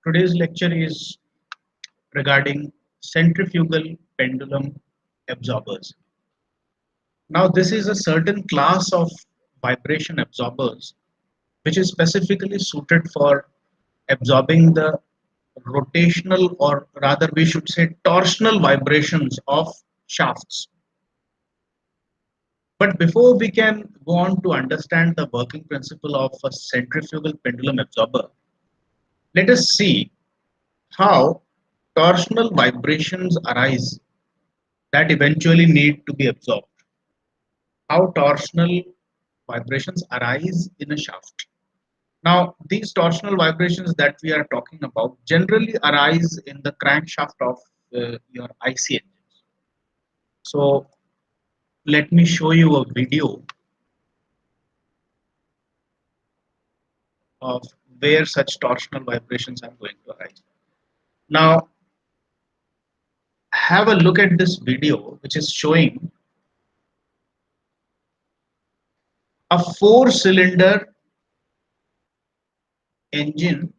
Today's lecture is regarding centrifugal pendulum absorbers. Now, this is a certain class of vibration absorbers which is specifically suited for absorbing the rotational, or rather, we should say, torsional vibrations of shafts. But before we can go on to understand the working principle of a centrifugal pendulum absorber, let us see how torsional vibrations arise that eventually need to be absorbed. How torsional vibrations arise in a shaft. Now, these torsional vibrations that we are talking about generally arise in the crankshaft of your IC engines. So, let me show you a video of where such torsional vibrations are going to arise. Now, have a look at this video, which is showing a four-cylinder engine,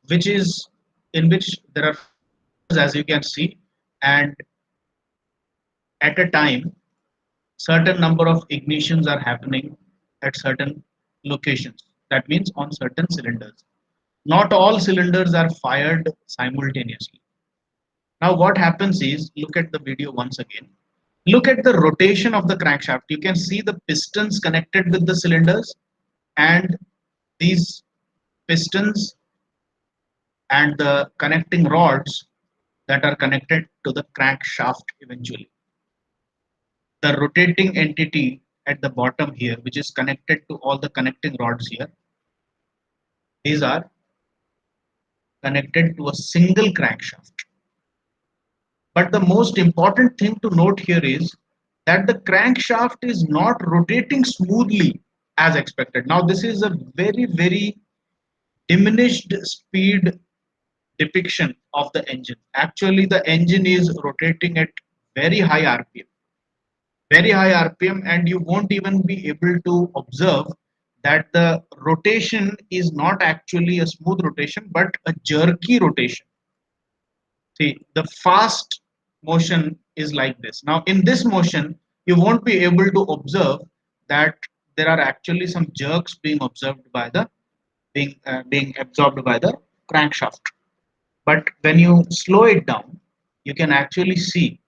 which is in which there are, as you can see, and at a time certain number of ignitions are happening at certain locations. That means on certain cylinders. Not all cylinders are fired simultaneously. Now what happens is, look at the video once again. Look at the rotation of the crankshaft. You can see the pistons connected with the cylinders, and these pistons and the connecting rods that are connected to the crankshaft eventually. The rotating entity at the bottom here, which is connected to all the connecting rods here, these are connected to a single crankshaft. But the most important thing to note here is that the crankshaft is not rotating smoothly as expected. Now, this is a very diminished speed depiction of the engine. Actually, the engine is rotating at very high RPM. Very high RPM, and you won't even be able to observe that the rotation is not actually a smooth rotation but a jerky rotation. See, the fast motion is like this. Now, in this motion, you won't be able to observe that there are actually some jerks being observed by the being absorbed by the crankshaft. But when you slow it down, you can actually see.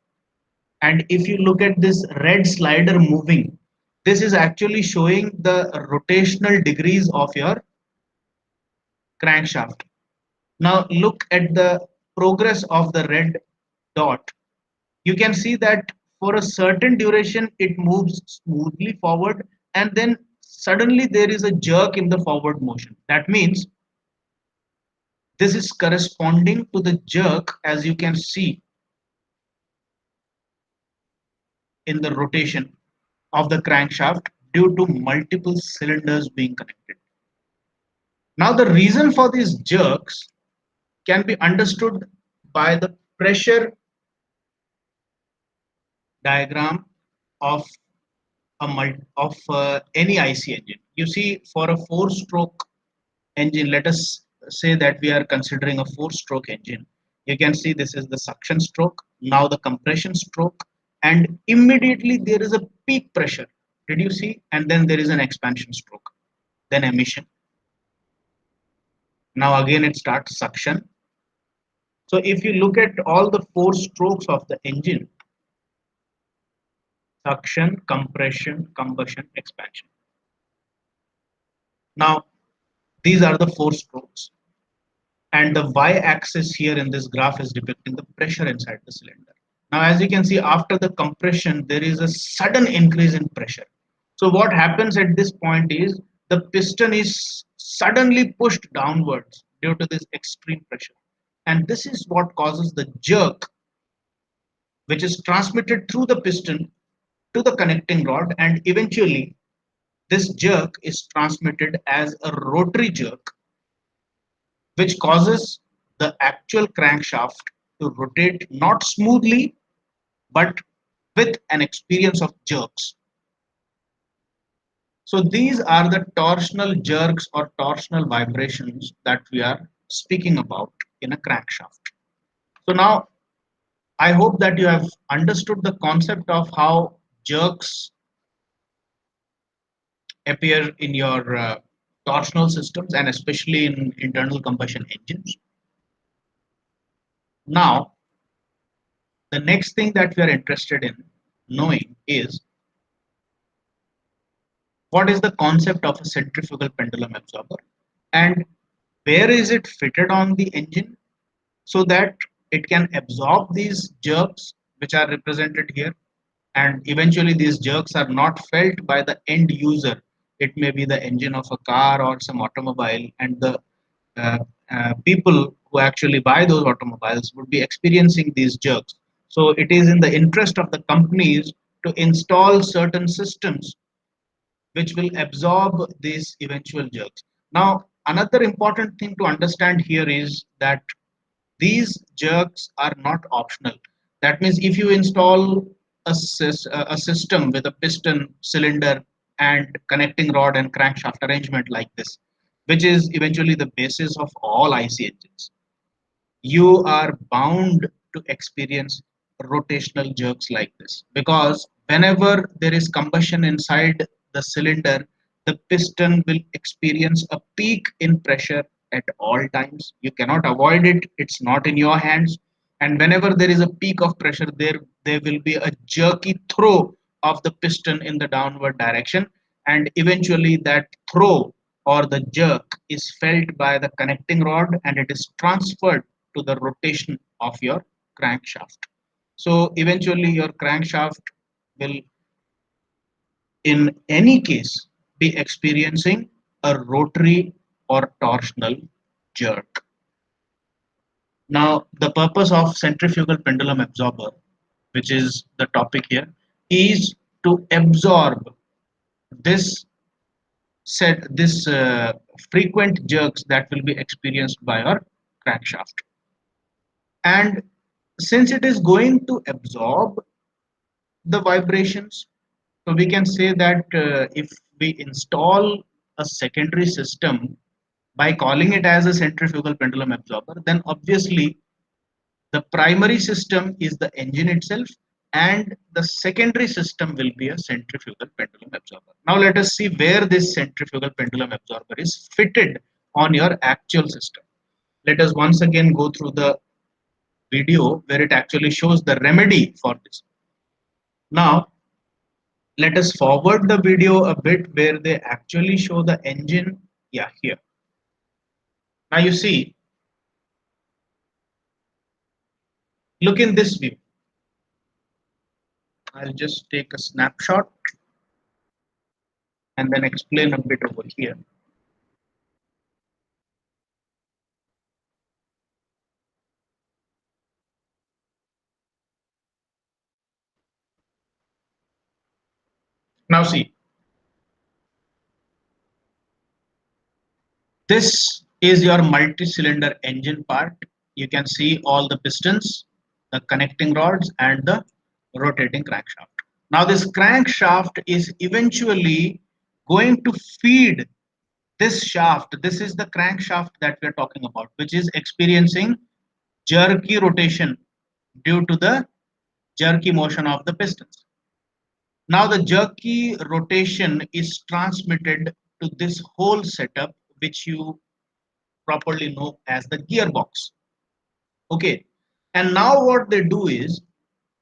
And if you look at this red slider moving, this is actually showing the rotational degrees of your crankshaft. Now look at the progress of the red dot. You can see that for a certain duration it moves smoothly forward, and then suddenly there is a jerk in the forward motion. That means this is corresponding to the jerk, as you can see in the rotation of the crankshaft, due to multiple cylinders being connected. Now the reason for these jerks can be understood by the pressure diagram of any IC engine. You see, for a four-stroke engine, let us say that we are considering a four-stroke engine. You can see this is the suction stroke, now the compression stroke, and immediately there is a peak pressure. Did you see? And then there is an expansion stroke, then emission. Now again it starts suction. So if you look at all the four strokes of the engine: suction, compression, combustion, expansion. Now these are the four strokes, and the y-axis here in this graph is depicting the pressure inside the cylinder. Now as you can see, after the compression there is a sudden increase in pressure. So what happens at this point is the piston is suddenly pushed downwards due to this extreme pressure, and this is what causes the jerk, which is transmitted through the piston to the connecting rod, and eventually this jerk is transmitted as a rotary jerk, which causes the actual crankshaft to rotate not smoothly but with an experience of jerks. So these are the torsional jerks or torsional vibrations that we are speaking about in a crankshaft. So now I hope that you have understood the concept of how jerks appear in your torsional systems and especially in internal combustion engines. Now, the next thing that we are interested in knowing is what is the concept of a centrifugal pendulum absorber and where is it fitted on the engine so that it can absorb these jerks which are represented here, and eventually these jerks are not felt by the end user. It may be the engine of a car or some automobile, and the uh, people who actually buy those automobiles would be experiencing these jerks. So it is in the interest of the companies to install certain systems which will absorb these eventual jerks. Now, another important thing to understand here is that these jerks are not optional. That means if you install a system with a piston, cylinder, and connecting rod and crankshaft arrangement like this, which is eventually the basis of all IC engines, you are bound to experience rotational jerks like this because whenever there is combustion inside the cylinder, the piston will experience a peak in pressure at all times. You cannot avoid it, it's not in your hands. And whenever there is a peak of pressure, there will be a jerky throw of the piston in the downward direction, and eventually that throw or the jerk is felt by the connecting rod and it is transferred to the rotation of your crankshaft. So eventually your crankshaft will in any case be experiencing a rotary or torsional jerk. Now the purpose of centrifugal pendulum absorber, which is the topic here, is to absorb this this frequent jerks that will be experienced by our crankshaft. And since it is going to absorb the vibrations, so we can say that if we install a secondary system by calling it as a centrifugal pendulum absorber, then obviously the primary system is the engine itself and the secondary system will be a centrifugal pendulum absorber. Now let us see where this centrifugal pendulum absorber is fitted on your actual system. Let us once again go through the video where it actually shows the remedy for this. Now let us forward the video a bit where they actually show the engine. Yeah, here. Now you see, look in this view. I'll just take a snapshot and then explain a bit over here. Now see, this is your multi-cylinder engine part. You can see all the pistons, the connecting rods, and the rotating crankshaft. Now this crankshaft is eventually going to feed this shaft. This is the crankshaft that we are talking about, which is experiencing jerky rotation due to the jerky motion of the pistons. Now the jerky rotation is transmitted to this whole setup, which you properly know as the gearbox. Okay, and now what they do is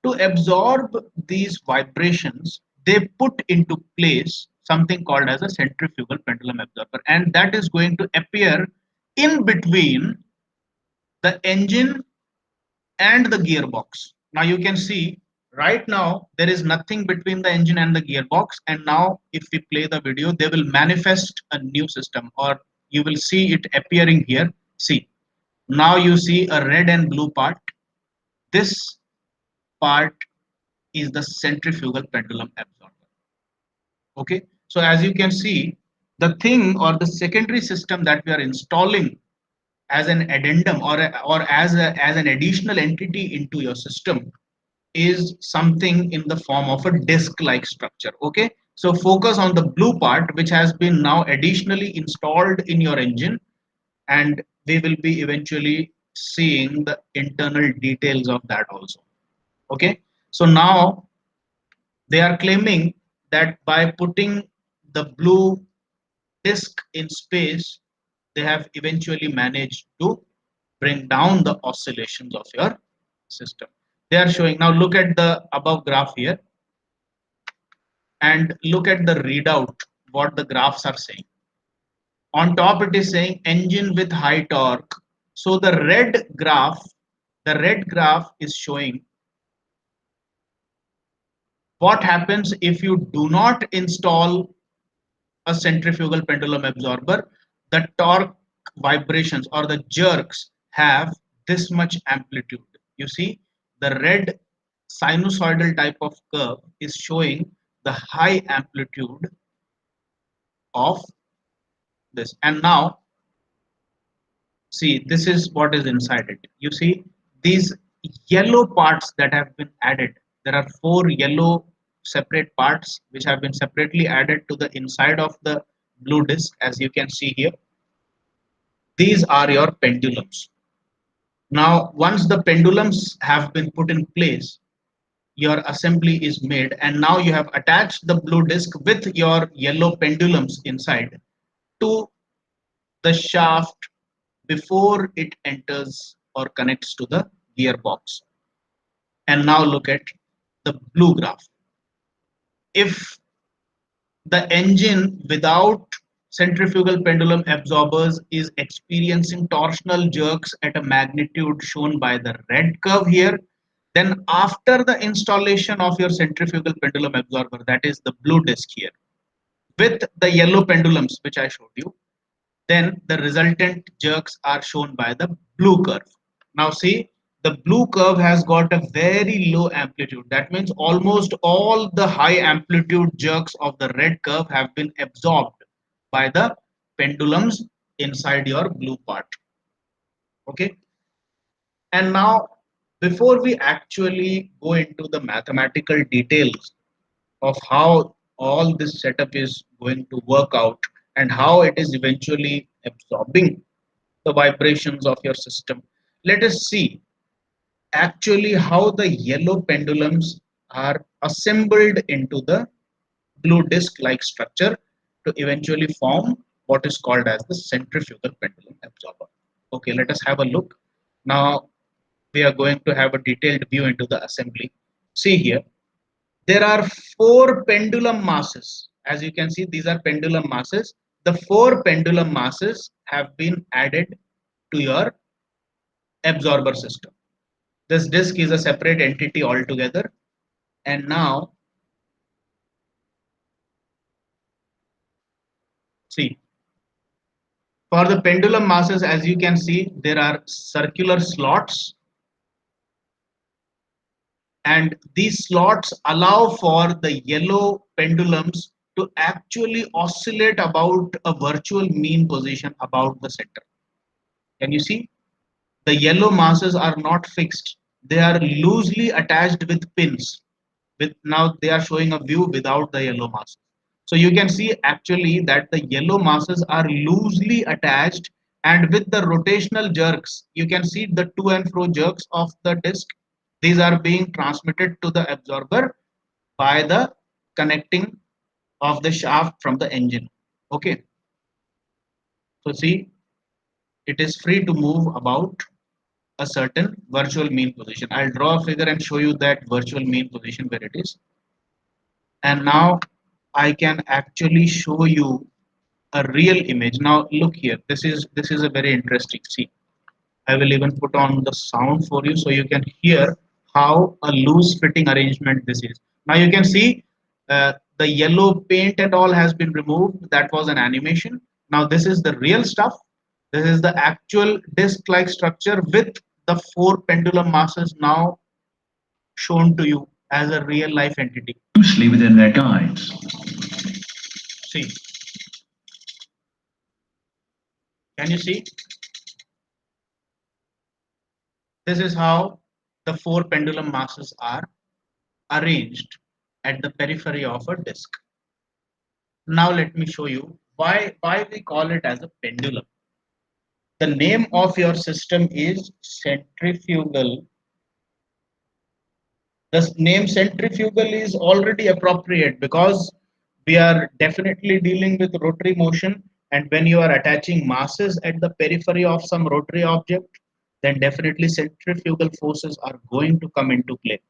to absorb these vibrations, they put into place something called as a centrifugal pendulum absorber, and that is going to appear in between the engine and the gearbox. Now you can see right now there is nothing between the engine and the gearbox, and now if we play the video they will manifest a new system or you will see it appearing here. See, now you see a red and blue part. This part is the centrifugal pendulum absorber. Okay, so as you can see, the thing or the secondary system that we are installing as an addendum or as an additional entity into your system is something in the form of a disc like structure. Okay, So focus on the blue part, which has been now additionally installed in your engine, and we will be eventually seeing the internal details of that also. Okay, so now they are claiming that by putting the blue disk in space, they have eventually managed to bring down the oscillations of your system. They are showing, now look at the above graph here and look at the readout, what the graphs are saying. On top it is saying engine with high torque. So the red graph is showing what happens if you do not install a centrifugal pendulum absorber. The torque vibrations or the jerks have this much amplitude. You see, the red sinusoidal type of curve is showing the high amplitude of this. And now, see, this is what is inside it. You see, these yellow parts that have been added, there are four yellow separate parts which have been separately added to the inside of the blue disc, as you can see here. These are your pendulums. Now, once the pendulums have been put in place, your assembly is made, and now you have attached the blue disc with your yellow pendulums inside to the shaft before it enters or connects to the gearbox. And now look at the blue graph. If the engine without centrifugal pendulum absorbers is experiencing torsional jerks at a magnitude shown by the red curve here, then after the installation of your centrifugal pendulum absorber, that is the blue disc here, with the yellow pendulums which I showed you, then the resultant jerks are shown by the blue curve. Now see, the blue curve has got a very low amplitude. That means almost all the high amplitude jerks of the red curve have been absorbed by the pendulums inside your blue part. Okay. And now, before we actually go into the mathematical details of how all this setup is going to work out and how it is eventually absorbing the vibrations of your system, let us see actually how the yellow pendulums are assembled into the blue disc like structure to eventually form what is called as the centrifugal pendulum absorber. Okay, let us have a look. Now we are going to have a detailed view into the assembly. See here, there are four pendulum masses. As you can see, these are pendulum masses. The four pendulum masses have been added to your absorber system. This disk is a separate entity altogether. And now, see, for the pendulum masses, as you can see, there are circular slots, and these slots allow for the yellow pendulums to actually oscillate about a virtual mean position about the center. Can you see? The yellow masses are not fixed. They are loosely attached with pins. With now they are showing a view without the yellow masses. So you can see actually that the yellow masses are loosely attached, and with the rotational jerks, you can see the to and fro jerks of the disc. These are being transmitted to the absorber by the connecting of the shaft from the engine. Okay. So see, it is free to move about a certain virtual mean position. I'll draw a figure and show you that virtual mean position where it is. And now I can actually show you a real image. Now look here. This is a very interesting. See, I will even put on the sound for you so you can hear how a loose fitting arrangement this is. Now you can see the yellow paint and all has been removed. That was an animation. Now this is the real stuff. This is the actual disc-like structure with the four pendulum masses now shown to you as a real life entity. Loosely within their guides. See, can you see? This is how the four pendulum masses are arranged at the periphery of a disc. Now let me show you why we call it as a pendulum. The name of your system is centrifugal. The name centrifugal is already appropriate because we are definitely dealing with rotary motion, and when you are attaching masses at the periphery of some rotary object, then definitely centrifugal forces are going to come into play.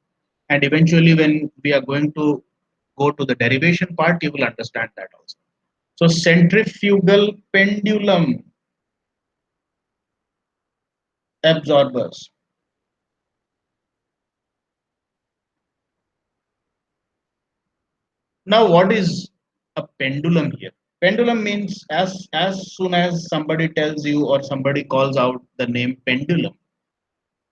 And eventually, when we are going to go to the derivation part, you will understand that also. So centrifugal pendulum absorbers. Now, what is a pendulum here? Pendulum means as soon as somebody tells you or somebody calls out the name pendulum,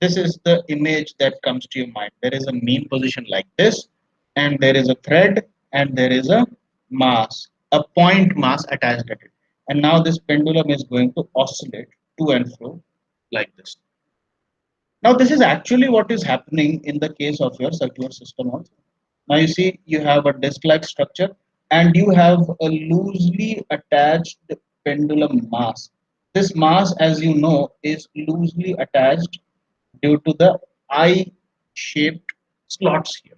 this is the image that comes to your mind. There is a mean position like this, and there is a thread, and there is a mass, a point mass attached at it. And now this pendulum is going to oscillate to and fro like this. Now, this is actually what is happening in the case of your circular system also. Now, you see, you have a disc-like structure and you have a loosely attached pendulum mass. This mass, as you know, is loosely attached due to the eye-shaped slots here.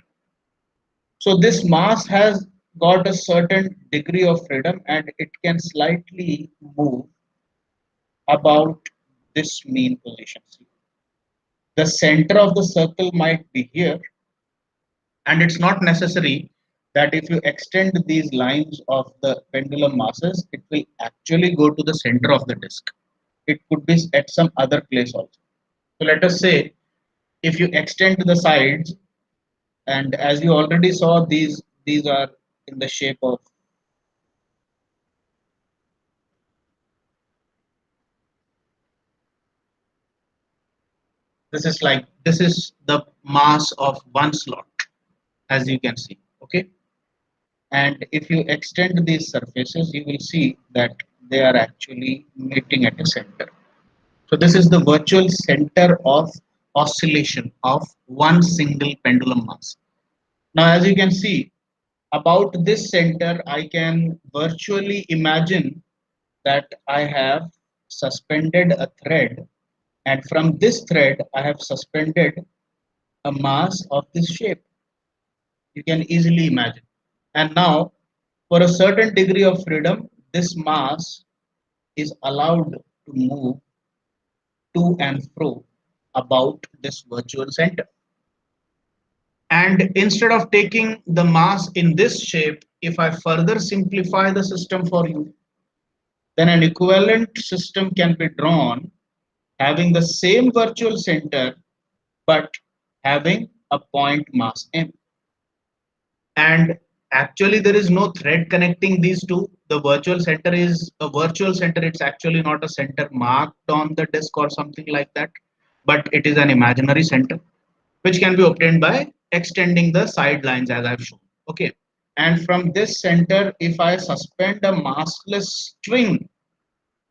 So, this mass has got a certain degree of freedom and it can slightly move about this mean position. The center of the circle might be here, and it's not necessary that if you extend these lines of the pendulum masses, it will actually go to the center of the disk. It could be at some other place also. So let us say if you extend to the sides, and as you already saw, these are in the shape of, this is the mass of one slot, as you can see. Okay, and if you extend these surfaces, you will see that they are actually meeting at a center. So this is the virtual center of oscillation of one single pendulum mass. Now, as you can see, about this center, I can virtually imagine that I have suspended a thread, and from this thread, I have suspended a mass of this shape. You can easily imagine. And now, for a certain degree of freedom, this mass is allowed to move to and fro about this virtual center. And instead of taking the mass in this shape, if I further simplify the system for you, then an equivalent system can be drawn having the same virtual center but having a point mass m. And actually, there is no thread connecting these two. The virtual center is a virtual center, it's actually not a center marked on the disk or something like that, but it is an imaginary center which can be obtained by extending the side lines as I've shown. Okay. And from this center, if I suspend a massless string,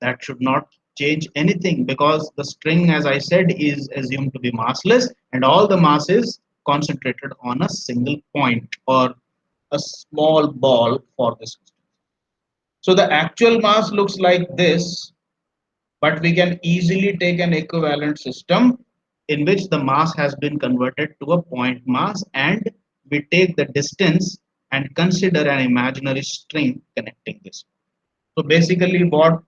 that should not change anything because the string, as I said, is assumed to be massless and all the mass is concentrated on a single point or a small ball for this. So the actual mass looks like this, but we can easily take an equivalent system in which the mass has been converted to a point mass and we take the distance and consider an imaginary string connecting this. So basically what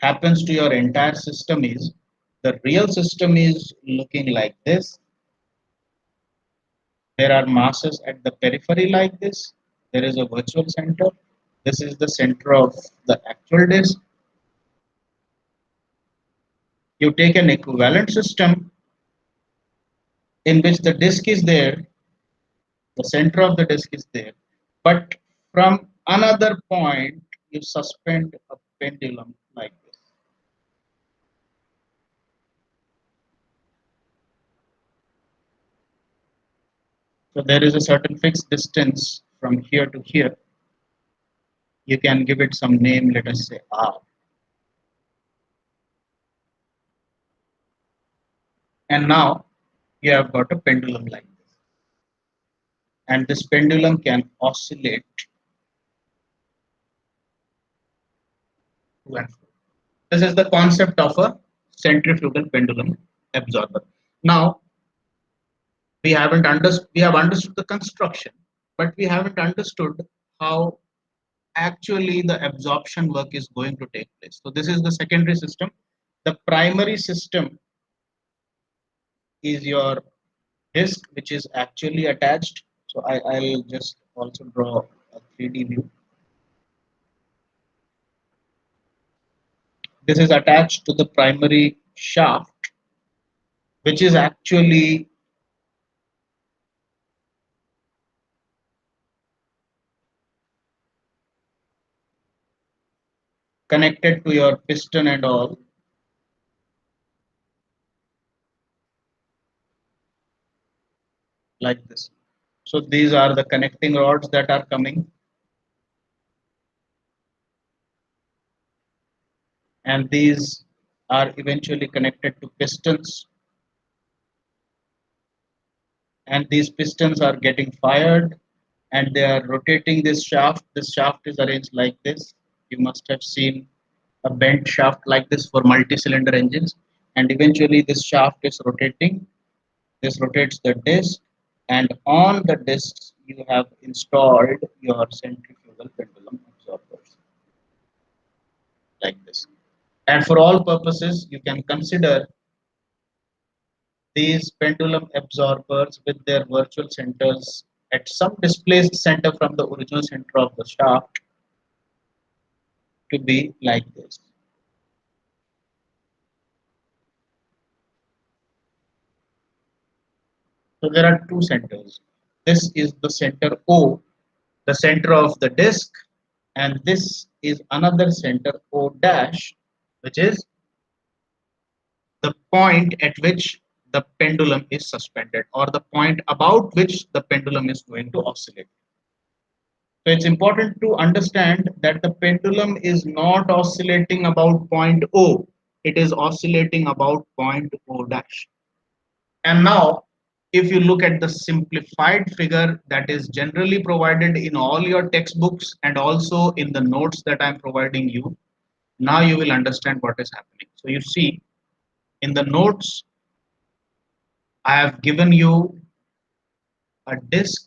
happens to your entire system is the real system is looking like this. There are masses at the periphery like this. There is a virtual center. This is the center of the actual disk. You take an equivalent system in which the disk is there, the center of the disk is there, but from another point you suspend a pendulum like this. So there is a certain fixed distance from here to here. You can give it some name, let us say R. And now you have got a pendulum like this. And this pendulum can oscillate to and fro. This is the concept of a centrifugal pendulum absorber. Now we have understood the construction, but we haven't understood how actually the absorption work is going to take place. So this is the secondary system. The primary system is your disk, which is actually attached. So I'll just also draw a 3D view. This is attached to the primary shaft, which is actually connected to your piston and all, like this. So these are the connecting rods that are coming, and these are eventually connected to pistons, and these pistons are getting fired and they are rotating this shaft. This shaft is arranged like this. You must have seen a bent shaft like this for multi-cylinder engines, and eventually this shaft is rotating. This rotates the disc, and on the discs you have installed your centrifugal pendulum absorbers like this. And for all purposes, you can consider these pendulum absorbers with their virtual centers at some displaced center from the original center of the shaft to be like this. So there are two centers. This is the center O, the center of the disk, and this is another center O dash, which is the point at which the pendulum is suspended, or the point about which the pendulum is going to oscillate. So it's important to understand that the pendulum is not oscillating about point O, it is oscillating about point O dash. And now, if you look at the simplified figure that is generally provided in all your textbooks and also in the notes that I'm providing you, now you will understand what is happening. So you see, in the notes, I have given you a disk.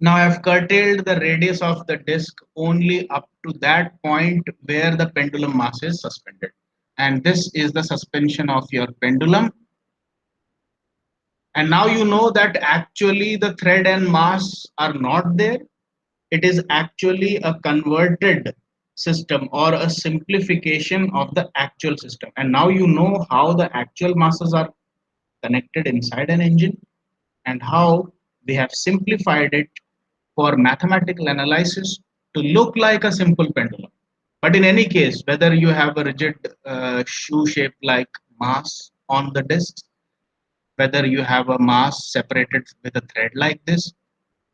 Now I have curtailed the radius of the disk only up to that point where the pendulum mass is suspended. And this is the suspension of your pendulum. And now you know that actually the thread and mass are not there. It is actually a converted system or a simplification of the actual system. And now you know how the actual masses are connected inside an engine and how we have simplified it for mathematical analysis to look like a simple pendulum. But in any case, whether you have a rigid shoe shape like mass on the discs, whether you have a mass separated with a thread like this,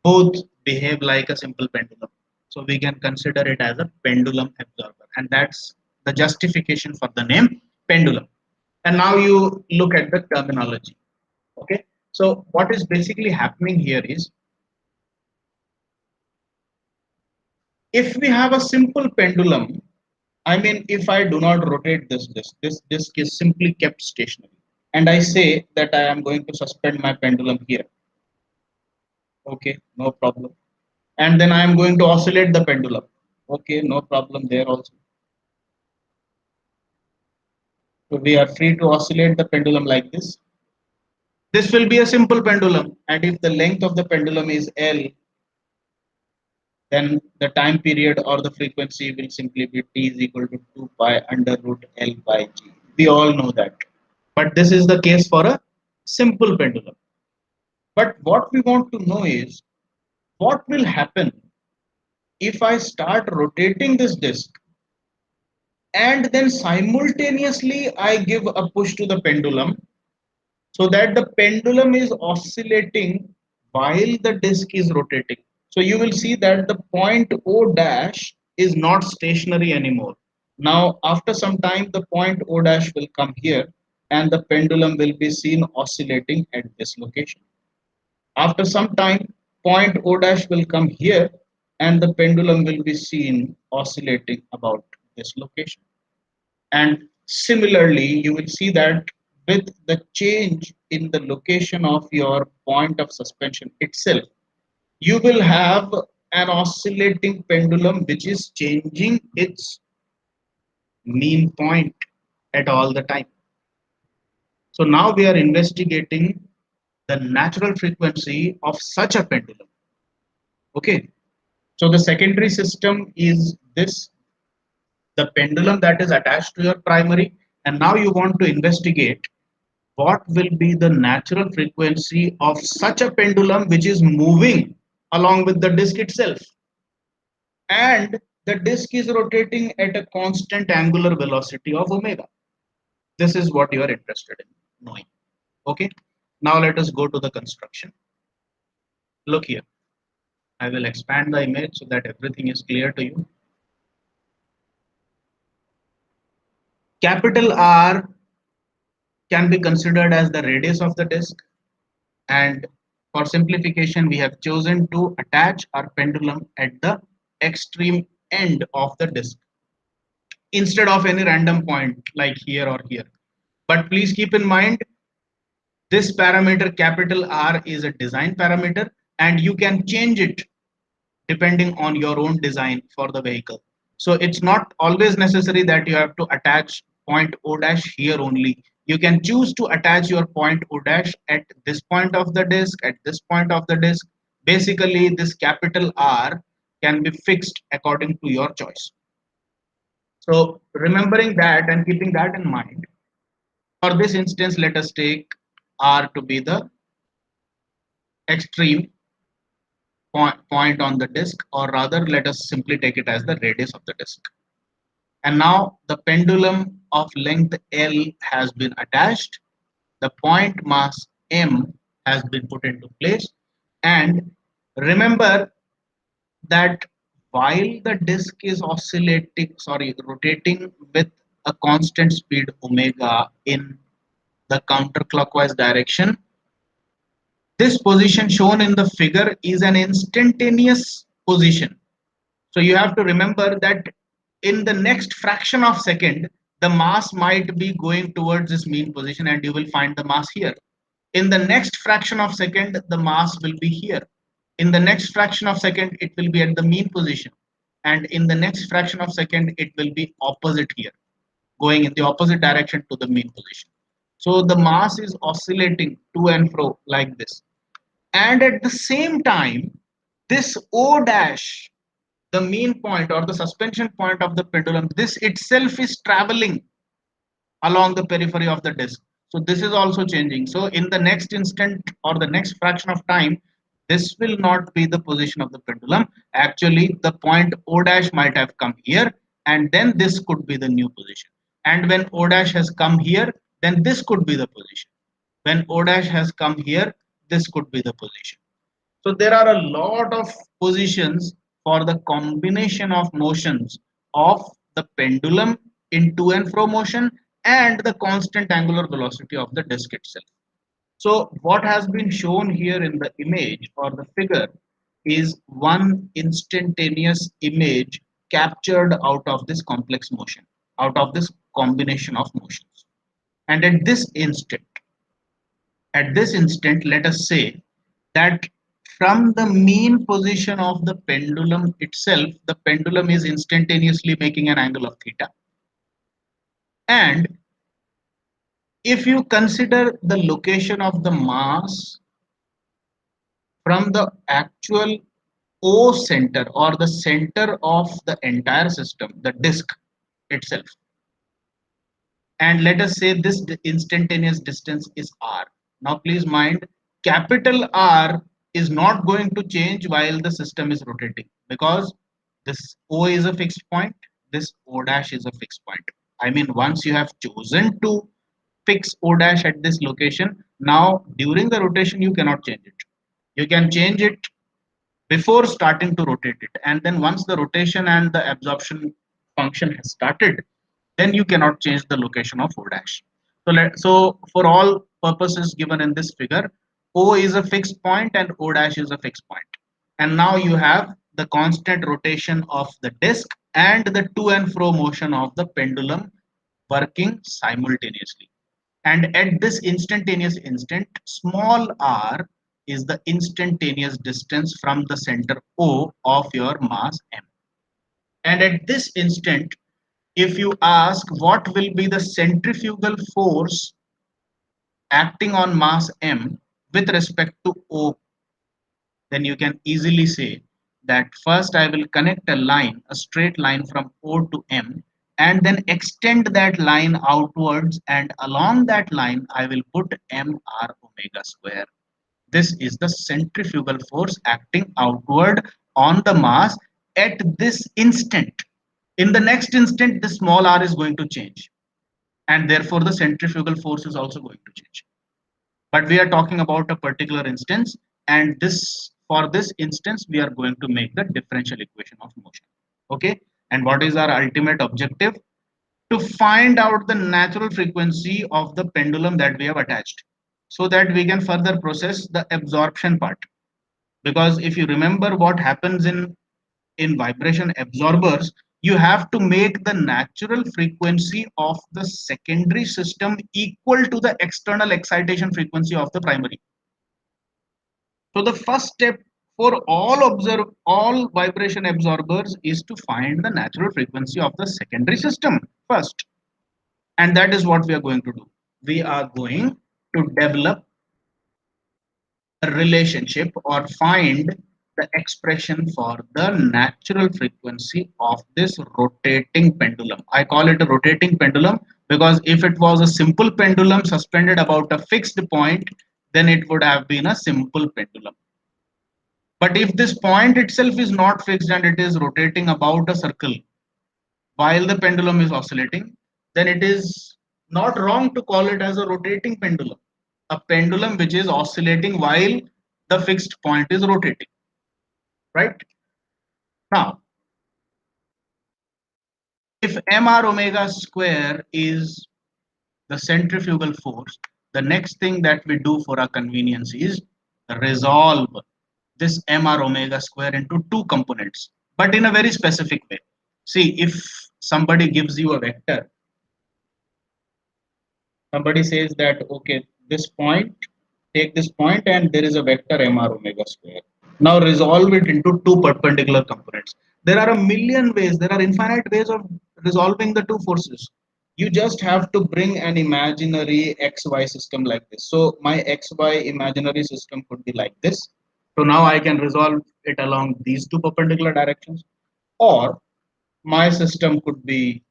both behave like a simple pendulum. So we can consider it as a pendulum absorber. And that's the justification for the name pendulum. And now you look at the terminology. Okay. So what is basically happening here is, if we have a simple pendulum, I mean, if I do not rotate this disc is simply kept stationary. And I say that I am going to suspend my pendulum here. Okay, no problem. And then I am going to oscillate the pendulum. Okay, no problem there also. So we are free to oscillate the pendulum like this. This will be a simple pendulum. And if the length of the pendulum is L, then the time period or the frequency will simply be T is equal to 2 pi under root L by G. We all know that. But this is the case for a simple pendulum. But what we want to know is, what will happen if I start rotating this disc and then simultaneously I give a push to the pendulum so that the pendulum is oscillating while the disc is rotating. So you will see that the point O dash is not stationary anymore. Now, after some time, the point O dash will come here, and the pendulum will be seen oscillating at this location. After some time, point O dash will come here and the pendulum will be seen oscillating about this location. And similarly, you will see that with the change in the location of your point of suspension itself, you will have an oscillating pendulum which is changing its mean point at all the time. So now we are investigating the natural frequency of such a pendulum. Okay, so the secondary system is this, the pendulum that is attached to your primary, and now you want to investigate what will be the natural frequency of such a pendulum which is moving along with the disk itself, and the disk is rotating at a constant angular velocity of omega. This is what you are interested in knowing. Okay, now let us go to the construction. Look here, I will expand the image so that everything is clear to you. Capital R can be considered as the radius of the disk, and for simplification we have chosen to attach our pendulum at the extreme end of the disk instead of any random point like here or here. But please keep in mind, this parameter capital R is a design parameter and you can change it depending on your own design for the vehicle. So it's not always necessary that you have to attach point O dash here only. You can choose to attach your point O dash at this point of the disk, at this point of the disk. Basically, this capital R can be fixed according to your choice. So remembering that and keeping that in mind, for this instance, let us take R to be the extreme point on the disk, or rather let us simply take it as the radius of the disk. And now the pendulum of length L has been attached, the point mass M has been put into place, and remember that while the disk is rotating with a constant speed omega in the counterclockwise direction, this position shown in the figure is an instantaneous position. So you have to remember that in the next fraction of second, the mass might be going towards this mean position and you will find the mass here. In the next fraction of second, the mass will be here. In the next fraction of second, it will be at the mean position. And in the next fraction of second, it will be opposite here, going in the opposite direction to the mean position. So the mass is oscillating to and fro like this. And at the same time, this O dash, the mean point or the suspension point of the pendulum, this itself is traveling along the periphery of the disk. So this is also changing. So in the next instant or the next fraction of time, this will not be the position of the pendulum. Actually, the point O dash might have come here, and then this could be the new position. And when O dash has come here, then this could be the position. When O dash has come here, this could be the position. So there are a lot of positions for the combination of motions of the pendulum in to and fro motion and the constant angular velocity of the disk itself. So what has been shown here in the image or the figure is one instantaneous image captured out of this complex motion, out of this combination of motions. And at this instant, let us say that from the mean position of the pendulum itself, the pendulum is instantaneously making an angle of theta. And if you consider the location of the mass from the actual O center or the center of the entire system, the disk itself, and let us say this instantaneous distance is r. Now please mind, capital R is not going to change while the system is rotating, because this O is a fixed point, this O dash is a fixed point. I mean, once you have chosen to fix O dash at this location, now during the rotation you cannot change it. You can change it before starting to rotate it, and then once the rotation and the absorption function has started, then you cannot change the location of O dash. So for all purposes given in this figure, O is a fixed point and O dash is a fixed point. And now you have the constant rotation of the disk and the to and fro motion of the pendulum working simultaneously. And at this instantaneous instant, small r is the instantaneous distance from the center O of your mass m. And at this instant, if you ask what will be the centrifugal force acting on mass m with respect to O, then you can easily say that first I will connect a line, a straight line from O to M, and then extend that line outwards, and along that line I will put mr omega square. This is the centrifugal force acting outward on the mass at this instant. In the next instant, the small r is going to change, and therefore the centrifugal force is also going to change. But we are talking about a particular instance, and this for this instance we are going to make the differential equation of motion. Okay, and what is our ultimate objective? To find out the natural frequency of the pendulum that we have attached, so that we can further process the absorption part. Because if you remember what happens in vibration absorbers, you have to make the natural frequency of the secondary system equal to the external excitation frequency of the primary. So the first step for all vibration absorbers is to find the natural frequency of the secondary system first. And that is what we are going to do. We are going to develop a relationship or find the expression for the natural frequency of this rotating pendulum. I call it a rotating pendulum because if it was a simple pendulum suspended about a fixed point, then it would have been a simple pendulum. But if this point itself is not fixed and it is rotating about a circle while the pendulum is oscillating, then it is not wrong to call it as a rotating pendulum. A pendulum which is oscillating while the fixed point is rotating, right? Now, if mr omega square is the centrifugal force, the next thing that we do for our convenience is resolve this mr omega square into two components, but in a very specific way. See, if somebody gives you a vector, somebody says that, okay, this point, take this point and there is a vector mr omega square. Now resolve it into two perpendicular components. There are a million ways, there are infinite ways of resolving the two forces. You just have to bring an imaginary xy system like this. So my xy imaginary system could be like this. So now I can resolve it along these two perpendicular directions. Or my system could be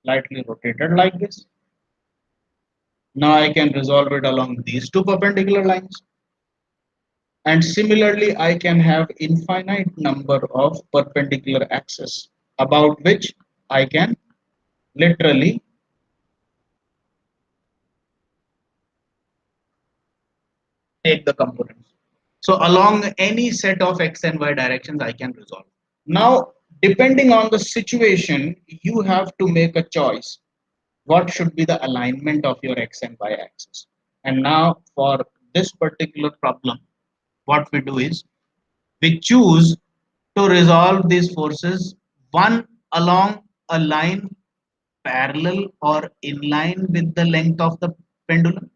slightly rotated like this. Now I can resolve it along these two perpendicular lines. And similarly, I can have infinite number of perpendicular axes about which I can literally take the components. So along any set of x and y directions, I can resolve. Now, depending on the situation, you have to make a choice. What should be the alignment of your x and y axis? And now for this particular problem, what we do is we choose to resolve these forces, one along a line parallel or in line with the length of the pendulum,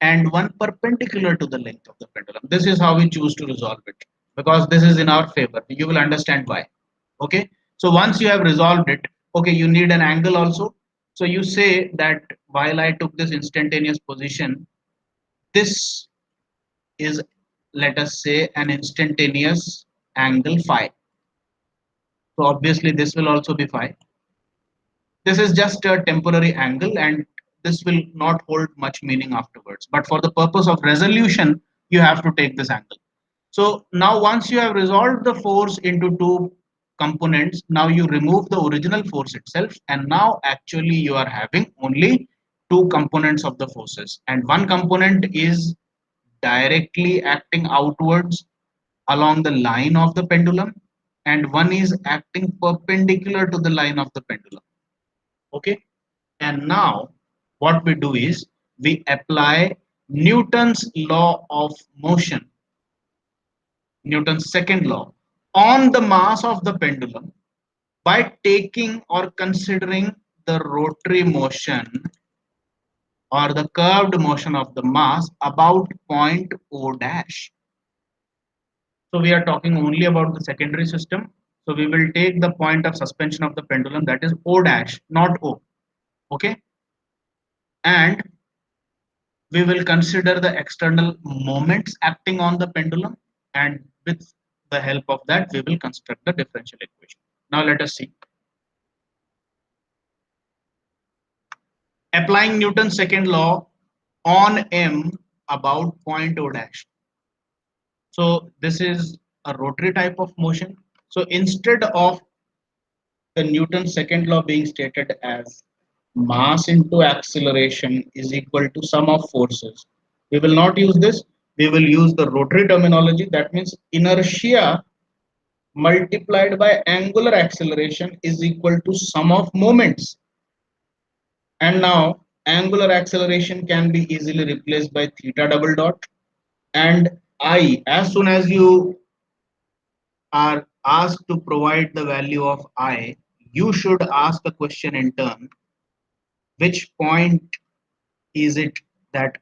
and one perpendicular to the length of the pendulum. This is how we choose to resolve it, because this is in our favor. You will understand why. Okay, so once you have resolved it, okay, you need an angle also. So you say that while I took this instantaneous position, this is, let us say, an instantaneous angle phi. So obviously this will also be phi. This is just a temporary angle and this will not hold much meaning afterwards. But for the purpose of resolution, you have to take this angle. So now once you have resolved the force into two components, now you remove the original force itself, and now actually you are having only two components of the forces. And one component is directly acting outwards along the line of the pendulum, and one is acting perpendicular to the line of the pendulum. Okay, and now what we do is we apply Newton's law of motion, Newton's second law, on the mass of the pendulum by taking or considering the rotary motion or the curved motion of the mass about point O dash. So we are talking only about the secondary system. So we will take the point of suspension of the pendulum, that is O dash, not O. Okay. And we will consider the external moments acting on the pendulum, and with the help of that we will construct the differential equation. Now let us see. Applying Newton's second law on M about point O dash. So this is a rotary type of motion. So instead of the Newton's second law being stated as mass into acceleration is equal to sum of forces, we will not use this. We will use the rotary terminology. That means inertia multiplied by angular acceleration is equal to sum of moments. And now angular acceleration can be easily replaced by theta double dot, and I, as soon as you are asked to provide the value of I, you should ask a question in turn, which point is it that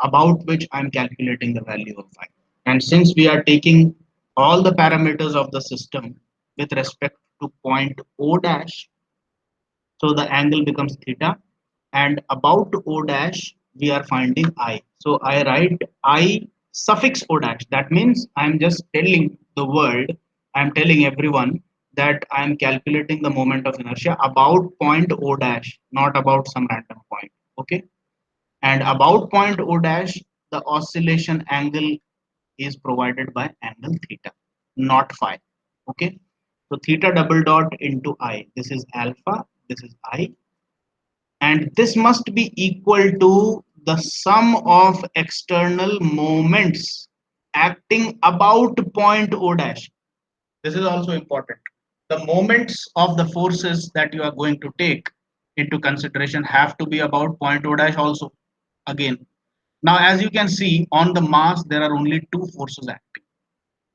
about which I'm calculating the value of I. And since we are taking all the parameters of the system with respect to point O dash, so the angle becomes theta, and about O dash we are finding I. So I write I suffix O dash. That means I'm just telling the world, I'm telling everyone that I'm calculating the moment of inertia about point O dash, not about some random point. Okay. And about point O dash, the oscillation angle is provided by angle theta, not phi. Okay. So theta double dot into I. This is alpha. This is I, and this must be equal to the sum of external moments acting about point O dash. This is also important. The moments of the forces that you are going to take into consideration have to be about point O dash also. Again, now as you can see on the mass, there are only two forces acting.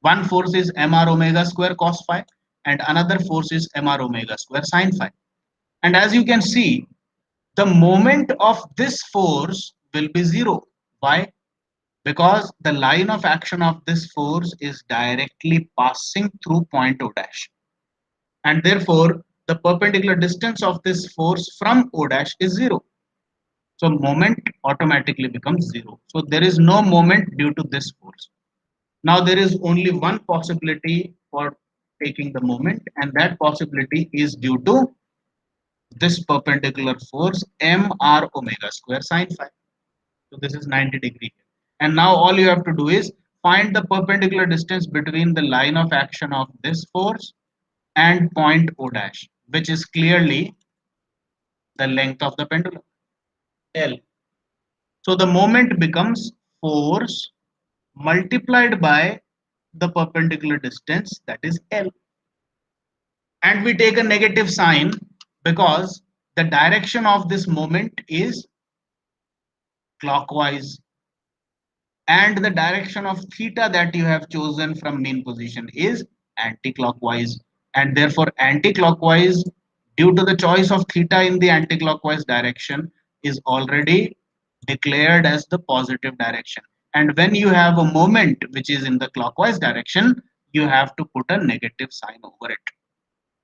One force is mr omega square cos phi, and another force is mr omega square sin phi. And as you can see, the moment of this force will be zero. Why? Because the line of action of this force is directly passing through point O dash. And therefore, the perpendicular distance of this force from O dash is zero. So moment automatically becomes zero. So there is no moment due to this force. Now there is only one possibility for taking the moment, and that possibility is due to this perpendicular force mr omega square sin phi. So this is 90-degree. And now all you have to do is find the perpendicular distance between the line of action of this force and point O dash, which is clearly the length of the pendulum, L. So the moment becomes force multiplied by the perpendicular distance, that is L. And we take a negative sign because the direction of this moment is clockwise, and the direction of theta that you have chosen from mean position is anti-clockwise, and therefore anti-clockwise, due to the choice of theta in the anti-clockwise direction, is already declared as the positive direction. And when you have a moment which is in the clockwise direction, you have to put a negative sign over it,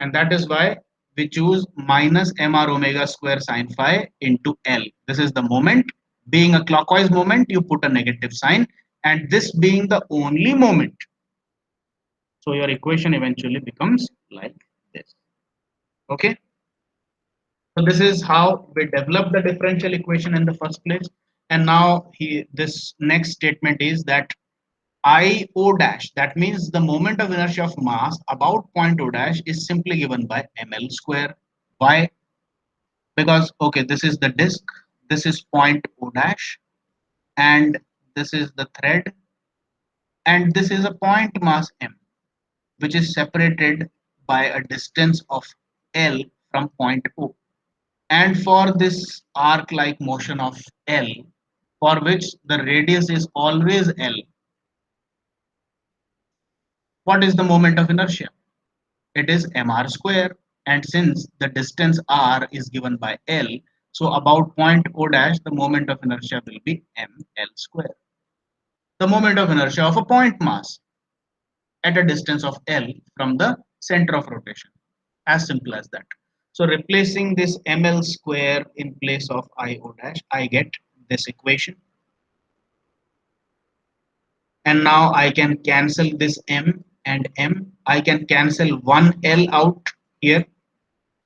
and that is why we choose minus mr omega square sin phi into L. This is the moment. Being a clockwise moment, you put a negative sign, and this being the only moment, so your equation eventually becomes like this. Okay. So this is how we develop the differential equation in the first place. And now this next statement is that I O dash, that means the moment of inertia of mass about point O dash, is simply given by ml square. Why? Because okay, this is the disk, this is point O dash, and this is the thread, and this is a point mass m, which is separated by a distance of L from point O. And for this arc like motion of L, for which the radius is always L, what is the moment of inertia? It is mr square. And since the distance r is given by L, so about point O dash, the moment of inertia will be ml square. The moment of inertia of a point mass at a distance of L from the center of rotation. As simple as that. So replacing this ml square in place of io dash, I get this equation. And now I can cancel this m and m. I can cancel one L out here.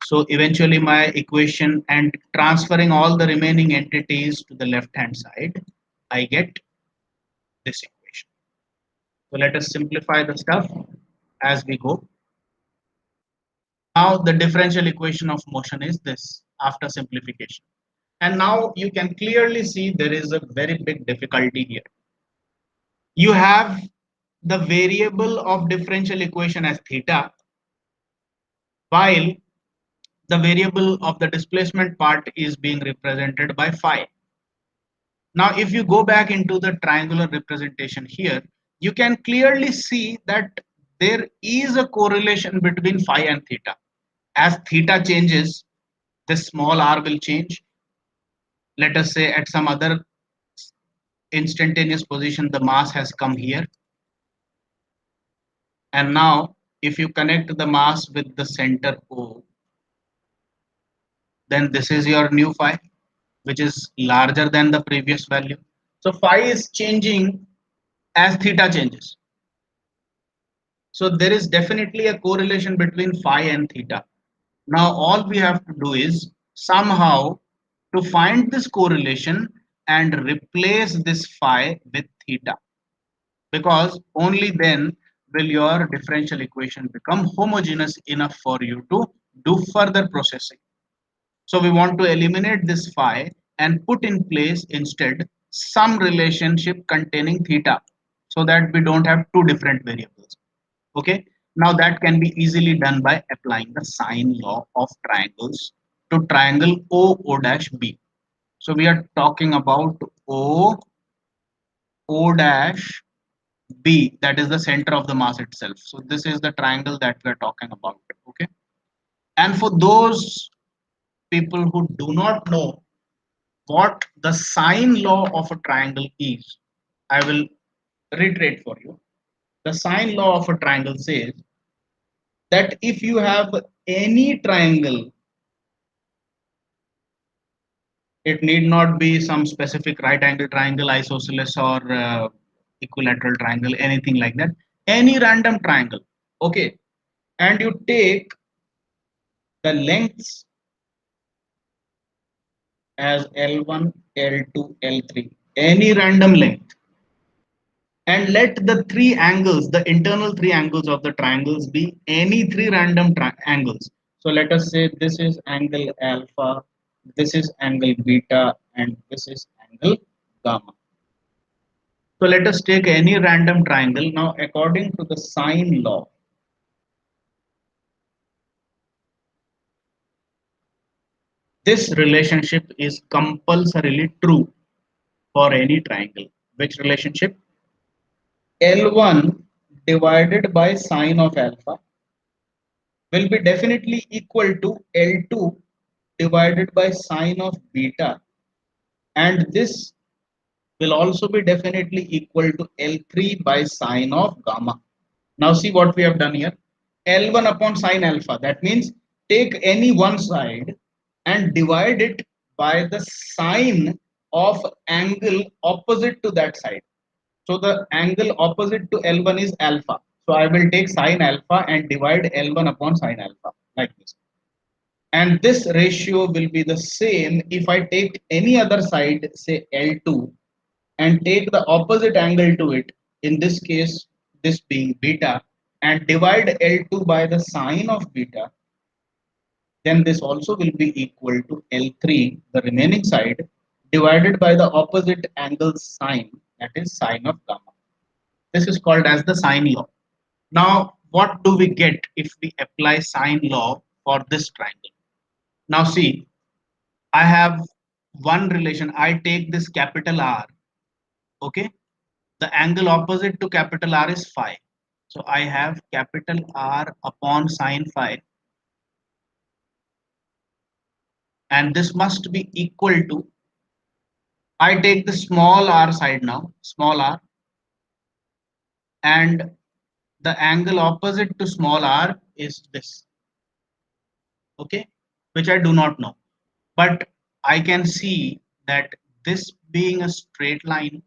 So eventually my equation, and transferring all the remaining entities to the left hand side, I get this equation. So let us simplify the stuff as we go. Now the differential equation of motion is this after simplification. And now you can clearly see there is a very big difficulty here. You have the variable of differential equation as theta, while the variable of the displacement part is being represented by phi. Now, if you go back into the triangular representation here, you can clearly see that there is a correlation between phi and theta. As theta changes, this small r will change. Let us say at some other instantaneous position, the mass has come here. And now, if you connect the mass with the center O, then this is your new phi, which is larger than the previous value. So phi is changing as theta changes. So there is definitely a correlation between phi and theta. Now all we have to do is somehow to find this correlation and replace this phi with theta, because only then will your differential equation become homogeneous enough for you to do further processing. So we want to eliminate this phi and put in place instead some relationship containing theta, so that we don't have two different variables. Okay, now that can be easily done by applying the sine law of triangles to triangle O dash B. So we are talking about O dash B, that is the center of the mass itself. So this is the triangle that we are talking about. Okay, and for those people who do not know what the sine law of a triangle is, I will reiterate for you. The sine law of a triangle says that if you have any triangle, it need not be some specific right angle triangle, isosceles, or equilateral triangle, anything like that, any random triangle. Okay, and you take the lengths as L1, L2, L3, any random length, and let the three angles, the internal three angles of the triangles, be any three random angles. So let us say this is angle alpha, this is angle beta, and this is angle gamma. So let us take any random triangle. Now, according to the sine law, this relationship is compulsorily true for any triangle. Which relationship? L1 divided by sine of alpha will be definitely equal to L2 divided by sine of beta, and this will also be definitely equal to L3 by sine of gamma. Now see what we have done here. L1 upon sine alpha, that means take any one side and divide it by the sine of angle opposite to that side. So the angle opposite to L1 is alpha. So I will take sine alpha and divide L1 upon sine alpha like this. And this ratio will be the same if I take any other side, say L2, and take the opposite angle to it, in this case this being beta, and divide L2 by the sine of beta, then this also will be equal to L3, the remaining side, divided by the opposite angle sine, that is sine of gamma. This is called as the sine law. Now what do we get if we apply sine law for this triangle? Now see, I have one relation. I take this capital R. Okay. The angle opposite to capital R is phi. So I have capital R upon sine phi, and this must be equal to, I take the small r side now, small r, and the angle opposite to small r is this, okay, which I do not know. But I can see that this being a straight line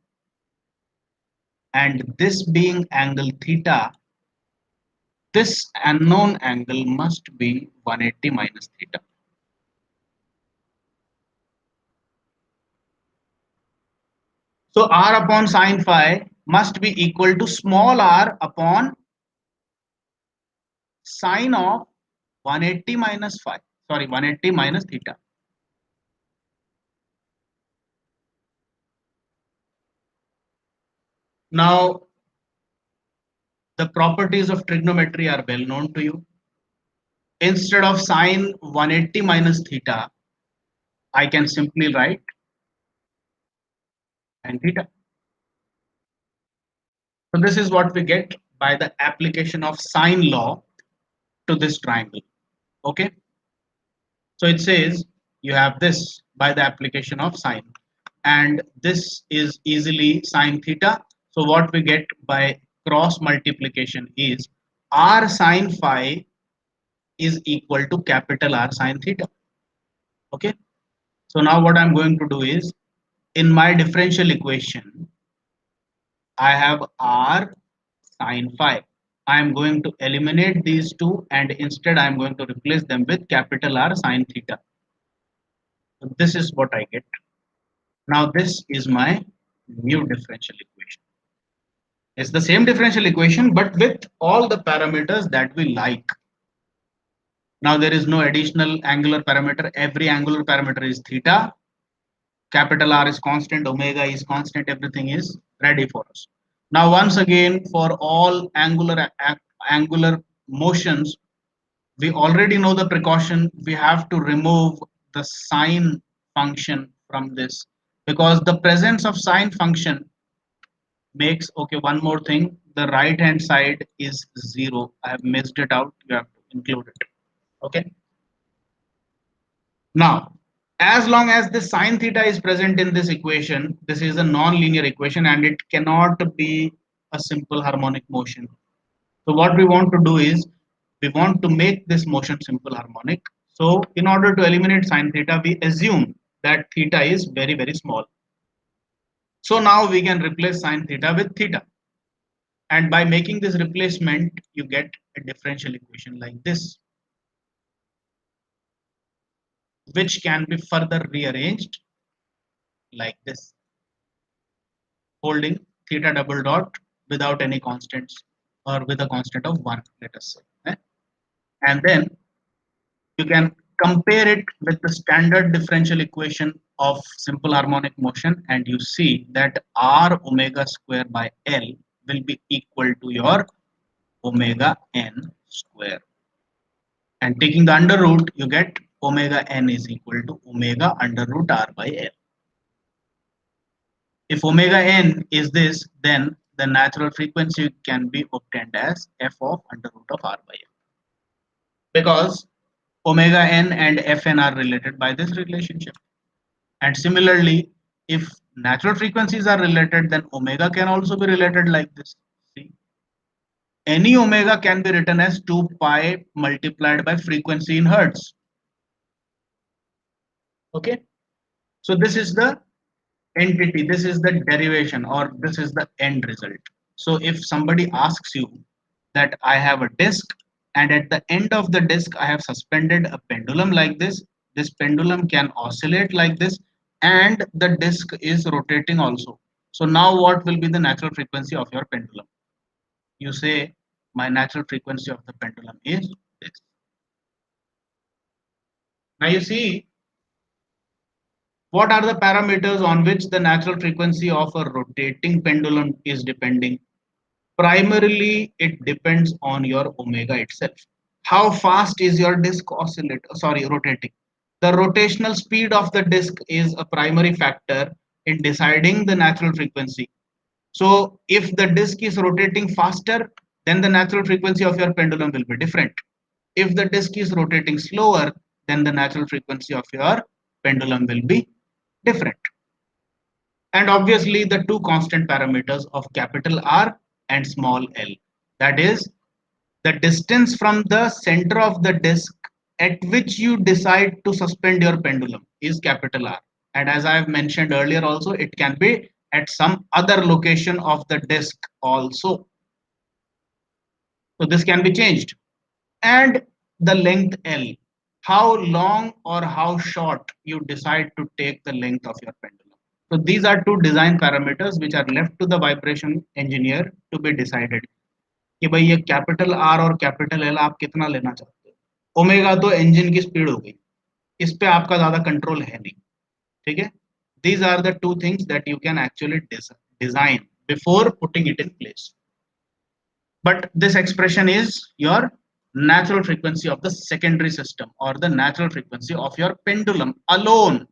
and this being angle theta, this unknown angle must be 180 minus theta. So r upon sine phi must be equal to small r upon sine of 180 minus phi, sorry, 180 minus theta. Now, the properties of trigonometry are well known to you. Instead of sine 180 minus theta, I can simply write sine theta. So this is what we get by the application of sine law to this triangle. Okay. So it says you have this by the application of sine, and this is easily sine theta. So what we get by cross multiplication is r sine phi is equal to capital R sine theta. Okay. So now what I'm going to do is, in my differential equation, I have r sine phi. I am going to eliminate these two, and instead I am going to replace them with capital R sine theta. So this is what I get. Now this is my new differential equation. It's the same differential equation but with all the parameters that we like. Now there is no additional angular parameter. Every angular parameter is theta. Capital R is constant, omega is constant, everything is ready for us. Now once again, for all angular motions, we already know the precaution. We have to remove the sine function from this, because the presence of sine function makes, okay, one more thing, the right hand side is 0. I have missed it out, you have to include it. Okay. Now, as long as the sine theta is present in this equation, this is a non-linear equation and it cannot be a simple harmonic motion. So what we want to do is, we want to make this motion simple harmonic. So in order to eliminate sine theta, we assume that theta is very, very small. So now we can replace sine theta with theta. And by making this replacement, you get a differential equation like this, which can be further rearranged like this, holding theta double dot without any constants, or with a constant of 1, let us say. And then you can compare it with the standard differential equation of simple harmonic motion, and you see that r omega square by L will be equal to your omega n square. And taking the under root, you get omega n is equal to omega under root r by L. If omega n is this, then the natural frequency can be obtained as f of under root of r by L, because omega n and fn are related by this relationship. And similarly, if natural frequencies are related, then omega can also be related like this. See, any omega can be written as 2 pi multiplied by frequency in hertz. Okay. So this is the entity, this is the derivation, or this is the end result. So if somebody asks you that I have a disk, and at the end of the disk I have suspended a pendulum like this pendulum can oscillate like this, and the disk is rotating also. So now what will be the natural frequency of your pendulum? You say my natural frequency of the pendulum is this. Now you see, what are the parameters on which the natural frequency of a rotating pendulum is depending? Primarily, it depends on your omega itself. How fast is your disk oscillator, sorry, rotating? The rotational speed of the disk is a primary factor in deciding the natural frequency. So if the disk is rotating faster, then the natural frequency of your pendulum will be different. If the disk is rotating slower, then the natural frequency of your pendulum will be different. And obviously the two constant parameters of capital R and small l. That is the distance from the center of the disk at which you decide to suspend your pendulum is capital R. And as I have mentioned earlier also, it can be at some other location of the disk also. So this can be changed. And the length L, how long or how short you decide to take the length of your pendulum. So these are two design parameters which are left to the vibration engineer to be decided कि भाई ये capital R और capital L आप कितना लेना चाहते हो. Omega तो इंजन की स्पीड हो गई, इस पे आपका ज्यादा कंट्रोल है नहीं. ठीक है. These are the two things that you can actually design before putting it in place. But this expression is your natural frequency of the secondary system or the natural frequency of your pendulum alone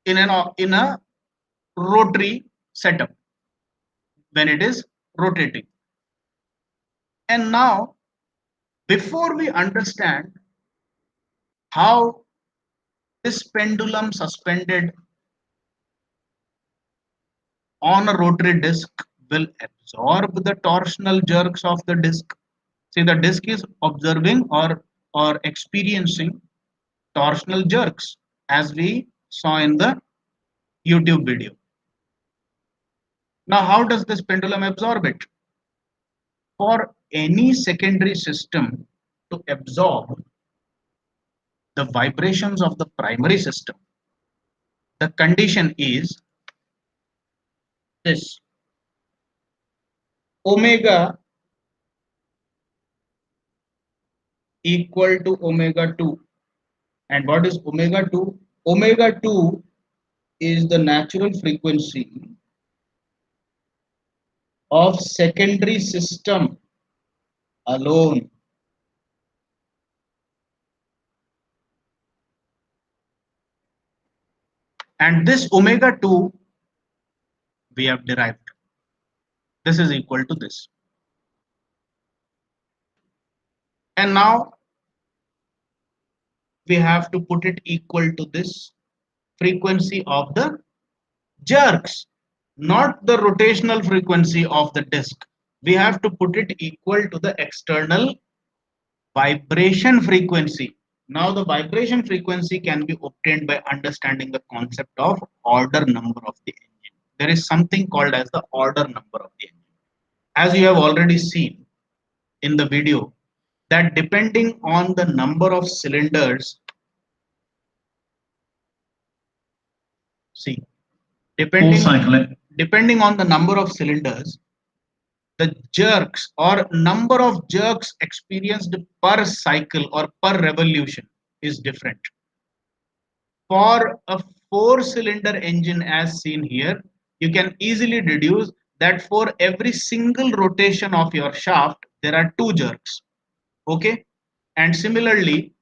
in a rotary setup when it is rotating. And now, before we understand how this pendulum suspended on a rotary disc will absorb the torsional jerks of the disc. See, the disc is observing or experiencing torsional jerks as we saw in the YouTube video. Now, how does this pendulum absorb it? For any secondary system to absorb the vibrations of the primary system, the condition is this: omega equal to omega 2. And what is omega 2? Omega 2 is the natural frequency of secondary system alone. And this omega 2 we have derived. This is equal to this. And now we have to put it equal to this frequency of the jerks, not the rotational frequency of the disk. We have to put it equal to the external vibration frequency. Now the vibration frequency can be obtained by understanding the concept of order number of the engine. There is something called as the order number of the engine. As you have already seen in the video, that depending on the number of cylinders, see, depending on the number of cylinders, the jerks or number of jerks experienced per cycle or per revolution is different. For a 4-cylinder engine as seen here, you can easily deduce that for every single rotation of your shaft, there are 2 jerks. Okay. And similarly,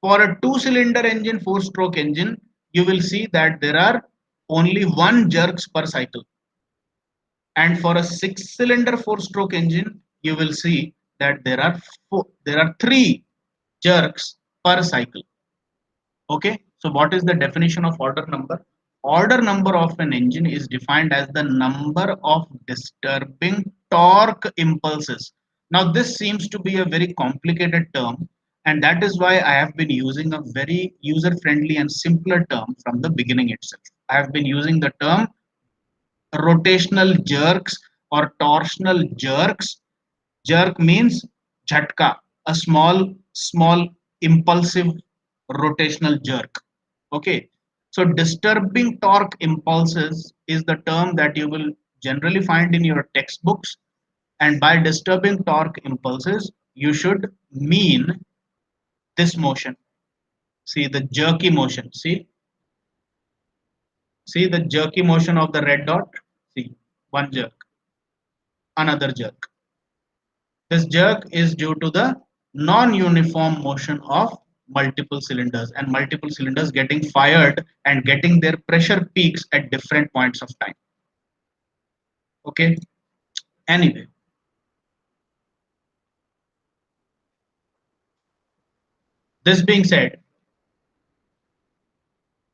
for a 2-cylinder engine, 4-stroke engine, you will see that there are only 1 jerks per cycle. And for a 6-cylinder 4-stroke engine, you will see that there are 3 jerks per cycle. Okay, so what is the definition of order number? Order number of an engine is defined as the number of disturbing torque impulses. Now this seems to be a very complicated term, and that is why I have been using a very user-friendly and simpler term from the beginning itself. I have been using the term rotational jerks or torsional jerks. Jerk means jhatka, a small impulsive rotational jerk. Okay, so disturbing torque impulses is the term that you will generally find in your textbooks, and by disturbing torque impulses you should mean this motion. See the jerky motion. See the jerky motion of the red dot. See, one jerk, another jerk. This jerk is due to the non-uniform motion of multiple cylinders, and multiple cylinders getting fired and getting their pressure peaks at different points of time. Okay. Anyway, this being said,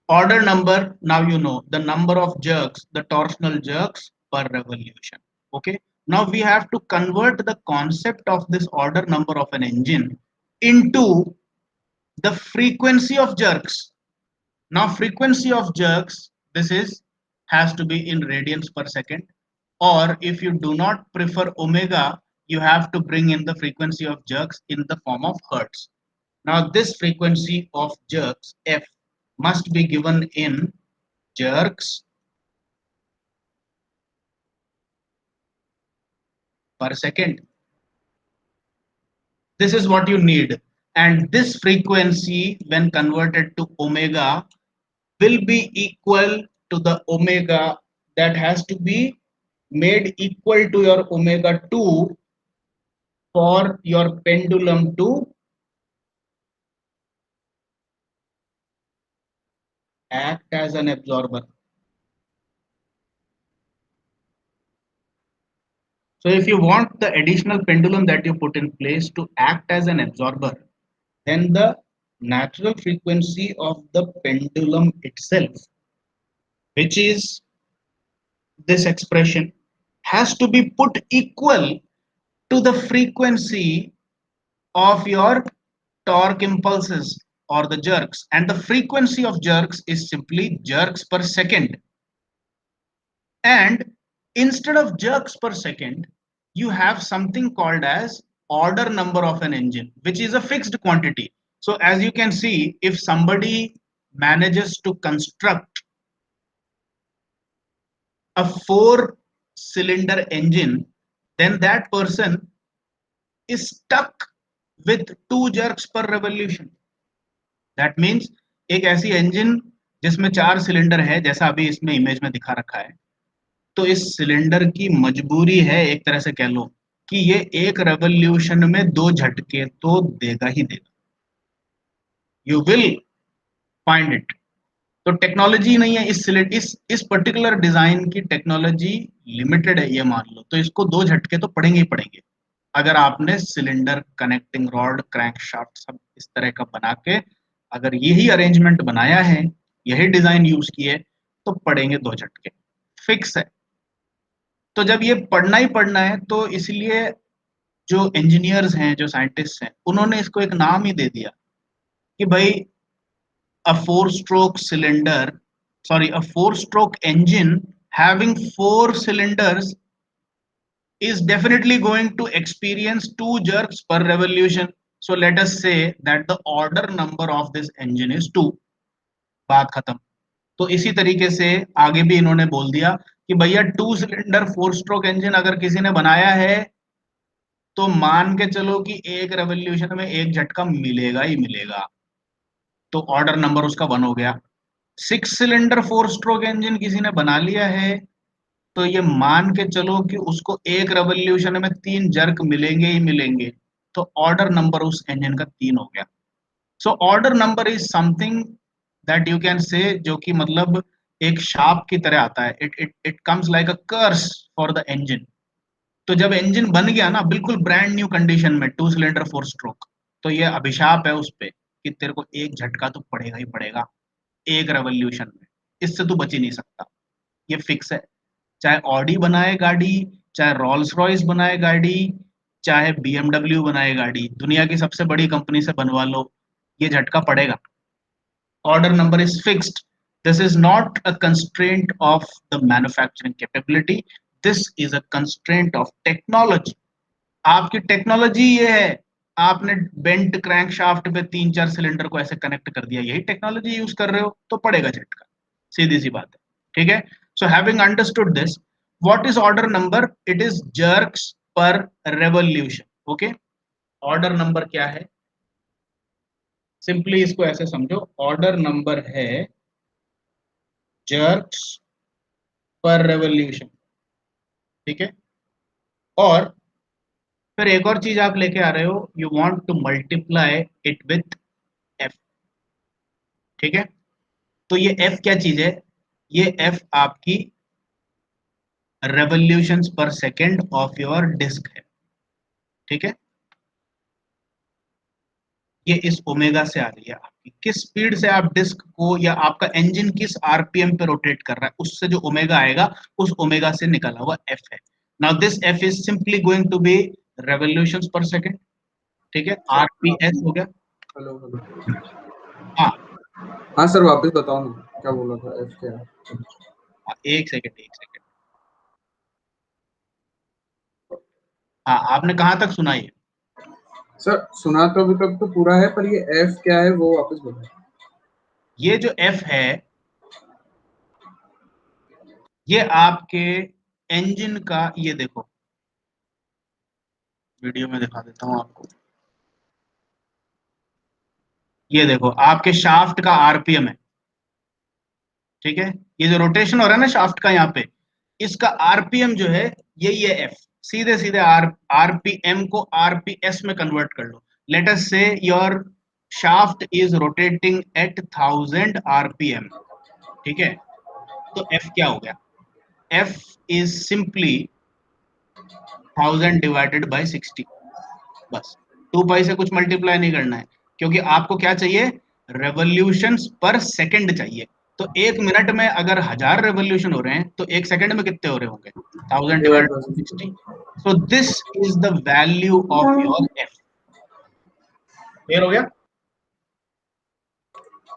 order number, now you know the number of jerks, the torsional jerks per revolution. Okay. Now we have to convert the concept of this order number of an engine into the frequency of jerks. Now frequency of jerks, this is has to be in radians per second, or if you do not prefer omega, you have to bring in the frequency of jerks in the form of hertz. Now this frequency of jerks f must be given in jerks per second. This is what you need, and this frequency when converted to omega will be equal to the omega that has to be made equal to your omega 2 for your pendulum to act as an absorber. So if you want the additional pendulum that you put in place to act as an absorber, then the natural frequency of the pendulum itself, which is this expression, has to be put equal to the frequency of your torque impulses or the jerks, and the frequency of jerks is simply jerks per second. And instead of jerks per second, you have something called as order number of an engine, which is a fixed quantity. So as you can see, if somebody manages to construct a 4 cylinder engine, then that person is stuck with 2 jerks per revolution. That means एक ऐसी engine जिसमें 4 cylinder है, जैसा अभी इसमें image में दिखा रखा है, तो इस सिलेंडर की मजबूरी है, एक तरह से कह लो कि ये एक रेवोल्यूशन में 2 झटके तो देगा ही देगा. You will find it. तो टेक्नोलॉजी नहीं है इस पर्टिकुलर डिजाइन की टेक्नोलॉजी लिमिटेड है, ये मान लो, तो इसको 2 झटके तो पड़ेंगे ही पड़ेंगे. अगर आपने cylinder, connecting rod, crank shaft सब इस तरह का बना के अगर यही अरेंजमेंट बनाया है, यही डिजाइन यूज किए, तो पड़ेंगे 2 झटके, फिक्स है. तो जब ये पढ़ना ही पढ़ना है, तो इसलिए जो इंजीनियर्स हैं, जो साइंटिस्ट हैं, उन्होंने इसको एक नाम ही दे दिया कि भाई a 4 stroke cylinder, sorry, a 4 stroke engine having 4 cylinders is definitely going to experience 2 jerks per revolution. So let us say that the order number of this engine is 2. बात खत्म. तो इसी तरीके से आगे भी इन्होंने बोल दिया कि भैया 2 cylinder 4 stroke इंजन अगर किसी ने बनाया है, तो मान के चलो कि एक रेवोल्यूशन में 1 झटका मिलेगा ही मिलेगा. तो ऑर्डर नंबर उसका 1 हो गया. 6 cylinder 4 stroke इंजन किसी ने बना लिया है, तो ये मान के चलो कि उसको एक रेवोल्यूशन में 3 जर्क मिलेंगे ही मिलेंगे. तो ऑर्डर नंबर उस इंजन का 3 हो गया. So order number is something that you can say, जो कि मतलब एक शाप की तरह आता है. It it it comes like a curse for the engine. तो जब इंजन बन गया ना बिल्कुल ब्रांड न्यू कंडीशन में, 2 cylinder 4 stroke, तो ये अभिशाप है उस पे कि तेरे को 1 झटका तो पड़ेगा ही पड़ेगा एक रेवोल्यूशन में. इससे तू बच ही नहीं सकता, ये फिक्स है. चाहे ऑडी बनाए गाड़ी, चाहे रोल्स रॉयस बनाए गाड़ी, चाहे बीएमडब्ल्यू बनाए गाड़ी, दुनिया की सबसे बड़ी कंपनी से बनवा लो, ये झटका पड़ेगा. Order number is fixed. This is not a constraint of the manufacturing capability. This is a constraint of technology. आपकी टेक्नोलॉजी ये है, आपने बेंट क्रैंक शाफ्ट पे 3-4 सिलेंडर को ऐसे कनेक्ट कर दिया, यही टेक्नोलॉजी यूज कर रहे हो, तो पड़ेगा झटका. सीधी सी बात है. ठीक है. So having understood this, what is order number? It is jerks पर रेवोल्यूशन. ओके. ऑर्डर नंबर क्या है? सिंपली इसको ऐसे समझो, ऑर्डर नंबर है जर्क्स पर रेवोल्यूशन. ठीक है. और फिर एक और चीज आप लेके आ रहे हो, you want to multiply it with F. ठीक है, तो ये एफ क्या चीज है, ये एफ आपकी revolutions per second of your disc है। ठीक है, ये इस ओमेगा से आ रही है आपकी, किस स्पीड से आप डिस्क को या आपका इंजन किस आरपीएम पे रोटेट कर रहा है, उससे जो ओमेगा आएगा उस ओमेगा से निकला हुआ एफ है। Now this F is simply going to be revolutions per second. ठीक है, सर आरपीएस हो गया। Hello hello. हाँ हाँ सर वापस बताओ ना क्या बोला था, एफ क्या है? हाँ, एक सेकेंड एक सेकेंड। हाँ, आपने कहाँ तक सुना ये? सर सुना तो अभी तक तो पूरा है, पर ये एफ क्या है वो वापस बताओ। ये जो एफ है, ये आपके इंजन का, ये देखो वीडियो में दिखा देता हूं आपको। ये देखो आपके शाफ्ट का आरपीएम है। ठीक है, ये जो रोटेशन हो रहा है ना शाफ्ट का यहाँ पे, इसका आरपीएम जो है यही है एफ। सीधे सीधे आरपीएम को आरपीएस में कन्वर्ट कर लो। लेट अस से your shaft is rotating at 1000 RPM. ठीक है, तो एफ क्या हो गया, F is simply 1000 divided by 60। बस 2 पाई से कुछ मल्टीप्लाई नहीं करना है, क्योंकि आपको क्या चाहिए, रेवोल्यूशंस पर सेकंड चाहिए। तो 1 मिनट में अगर 1000 रेवोल्यूशन हो रहे हैं तो 1 सेकंड में कितने हो रहे होंगे, 1000 divided by 60। So this is the value of your F. Clear हो गया?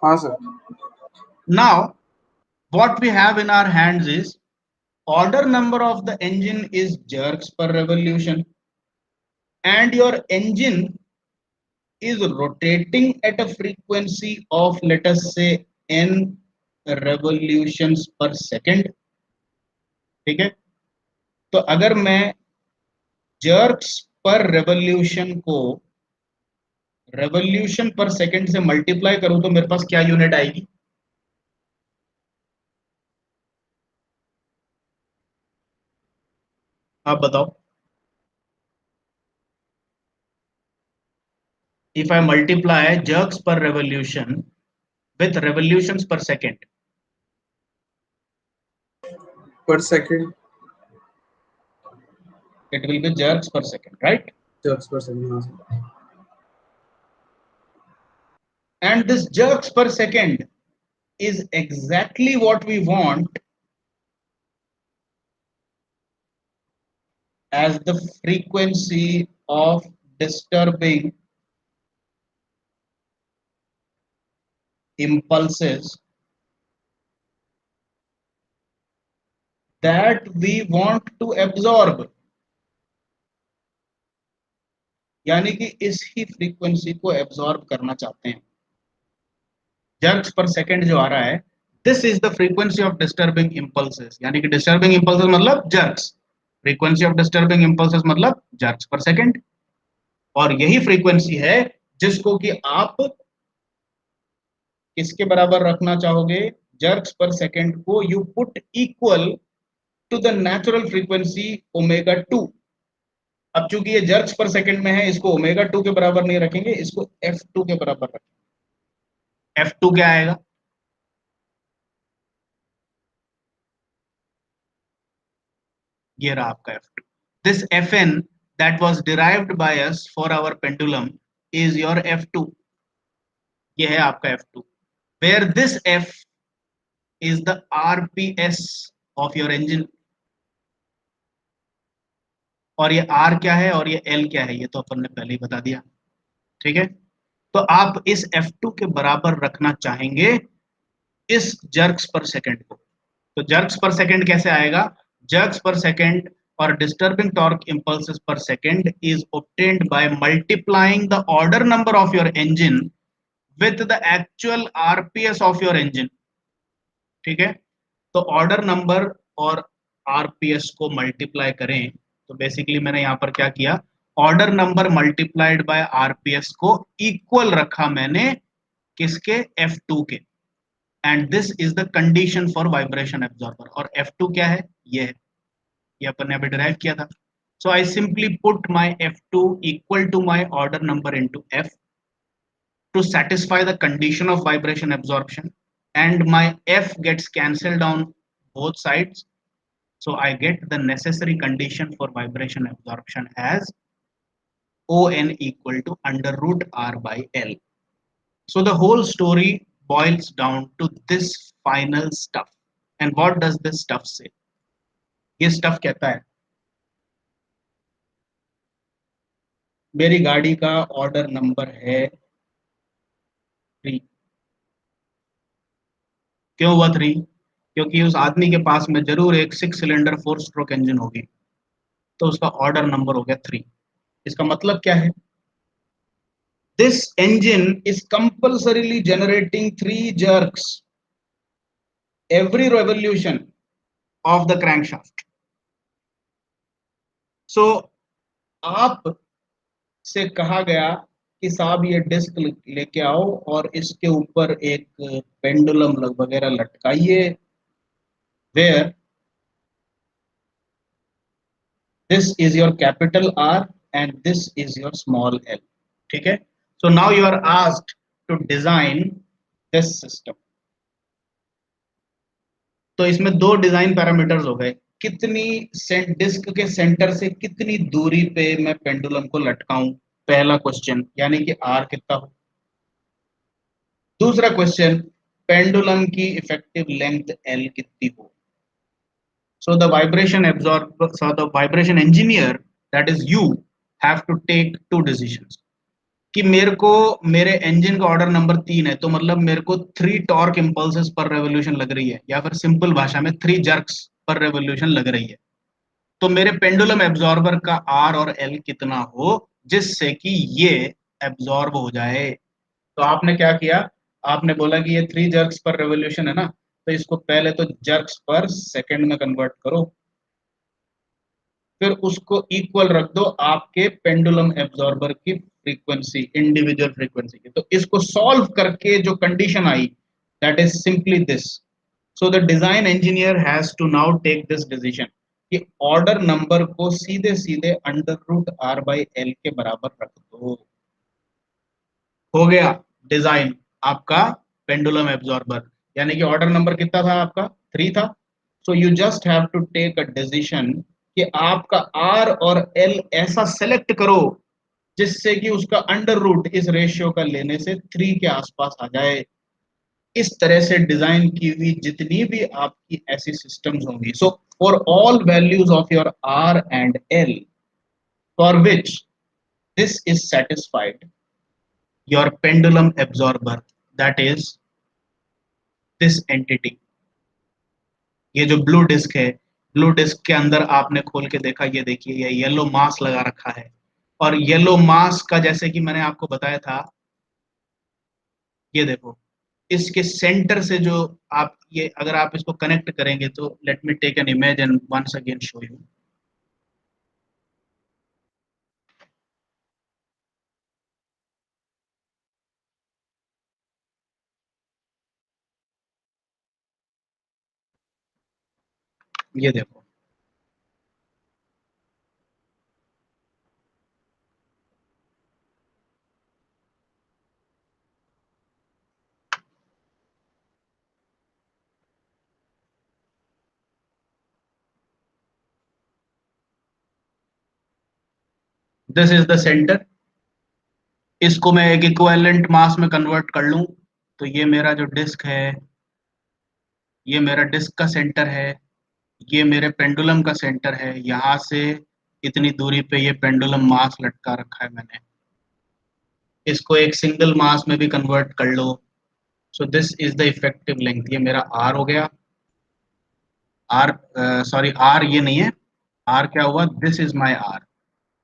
हाँ sir. Now what we have in our hands is order number of the engine is jerks per revolution, and your engine is rotating at a frequency of, let us say, n revolutions per second. ठीक है, तो अगर मैं jerks पर revolution को revolution पर second से multiply करूं तो मेरे पास क्या यूनिट आएगी, आप बताओ। इफ आई मल्टीप्लाई जर्क्स पर रेवोल्यूशन विथ रेवोल्यूशंस पर सेकंड, पर second. it will be jerks per second, right? Jerks per second, हाँ sir. And this jerks per second is exactly what we want as the frequency of disturbing impulses that we want to absorb। यानी कि इस ही frequency को absorb करना चाहते हैं। Jerks per second जो आ रहा है, this is the frequency of disturbing impulses, यानी कि डिस्टर्बिंग इंपल्सेस मतलब jerks, frequency of disturbing impulses मतलब जर्क्स पर सेकंड। और यही फ्रीक्वेंसी है जिसको कि आप किसके बराबर रखना चाहोगे, जर्क्स पर सेकंड को you put equal to the natural frequency omega 2। अब चूंकि ये जर्क्स पर सेकंड में है, इसको ओमेगा 2 के बराबर नहीं रखेंगे, इसको F2 के बराबर रखेंगे। F2 क्या आएगा, ये रहा आपका F2। This Fn that was derived by us for our pendulum is your F2। ये है आपका F2, where this F is the RPS of your engine। और ये R क्या है और ये L क्या है, ये तो अपन ने पहले ही बता दिया। ठीक है, तो आप इस F2 के बराबर रखना चाहेंगे इस जर्क्स पर सेकंड को। तो जर्क्स पर सेकंड कैसे आएगा, जर्क्स पर सेकंड और disturbing torque impulses per second is obtained by multiplying the order number of your engine with the actual RPS of your engine। ठीक है, तो order number और RPS को multiply करें, तो बेसिकली मैंने यहां पर क्या किया, order number multiplied by RPS को इक्वल रखा मैंने किसके, F2 के। And this is the condition for vibration absorber. और F2 क्या है, ये है, ये अपन ने अभी डिराइव किया था। So I simply put my F2 equal to my order number into F। to satisfy the condition of vibration absorption, and my F gets cancelled on both sides. So I get the necessary condition for vibration absorption as On equal to under root R by L. So the whole story boils down to this final stuff. And what does this stuff say? ये stuff कहता है मेरी गाड़ी का order number है 3। क्यों हुआ 3? क्योंकि उस आदमी के पास में जरूर एक 6 सिलेंडर 4 स्ट्रोक इंजन होगी, तो उसका ऑर्डर नंबर हो गया 3। इसका मतलब क्या है? This engine is compulsorily generating 3 jerks every revolution of the crankshaft. So आप से कहा गया कि साहब ये डिस्क लेके आओ और इसके ऊपर एक पेंडुलम वगैरह लटकाइए, where this is your capital R and this is your small L. ठीक है, so now you are asked to design this system. तो इसमें दो डिजाइन पैरामीटर्स हो गए, कितनी डिस्क के सेंटर से कितनी दूरी पे मैं पेंडुलम को लटकाऊं, पहला क्वेश्चन, यानी कि आर कितना हो। दूसरा क्वेश्चन, पेंडुलम की इफेक्टिव लेंथ एल कितनी हो। So the vibration absorb so the vibration engineer, that is you, have to take two decisions कि मेरे को मेरे इंजन का ऑर्डर नंबर 3 है, तो मतलब मेरे को 3 टॉर्क इंपल्सेस पर रेवोल्यूशन लग रही है, या फिर सिंपल भाषा में 3 जर्क्स पर रेवोल्यूशन लग रही है। तो मेरे पेंडुलम एब्जॉर्बर का आर और एल कितना हो जिससे कि ये एब्जॉर्ब हो जाए। तो आपने क्या किया, आपने बोला कि ये 3 जर्क्स पर रेवोल्यूशन है ना, तो इसको पहले तो जर्क्स पर सेकंड में कन्वर्ट करो, फिर उसको इक्वल रख दो आपके पेंडुलम एब्जॉर्बर की फ्रीक्वेंसी, इंडिविजुअल फ्रीक्वेंसी की। तो इसको सॉल्व करके जो कंडीशन आई, that is simply this. So the design engineer has to now take this decision कि ऑर्डर नंबर को सीधे सीधे under root R by L के बराबर रख दो। हो गया डिजाइन आपका पेंडुलम एब्जॉर्बर, यानी कि ऑर्डर नंबर कितना था आपका, 3 था। So you just have to take a decision कि आपका आर और एल ऐसा सेलेक्ट करो जिससे कि उसका अंडर रूट इस रेशियो का लेने से 3 के आसपास आ जाए। इस तरह से डिजाइन की हुई जितनी भी आपकी ऐसी सिस्टम्स होंगी, so for all values of your R and L for which this is satisfied, your pendulum absorber, that is this entity, ये जो ब्लू डिस्क है, ब्लू डिस्क के अंदर आपने खोल के देखा, ये देखिए ये येलो मास लगा रखा है, और येलो मास का जैसे कि मैंने आपको बताया था, ये देखो इसके सेंटर से जो आप ये अगर आप इसको कनेक्ट करेंगे, तो let me take an image and once again show you. ये देखो, दिस इज द सेंटर। इसको मैं एक इक्विवेलेंट मास में कन्वर्ट कर लूं, तो ये मेरा जो डिस्क है, ये मेरा डिस्क का सेंटर है, ये मेरे पेंडुलम का सेंटर है, यहाँ से इतनी दूरी पे ये पेंडुलम मास लटका रखा है मैंने। इसको एक सिंगल मास में भी कन्वर्ट कर लो, so this is the effective length. ये मेरा आर हो गया, आर सॉरी आर ये नहीं है, आर क्या हुआ, दिस इज माई आर,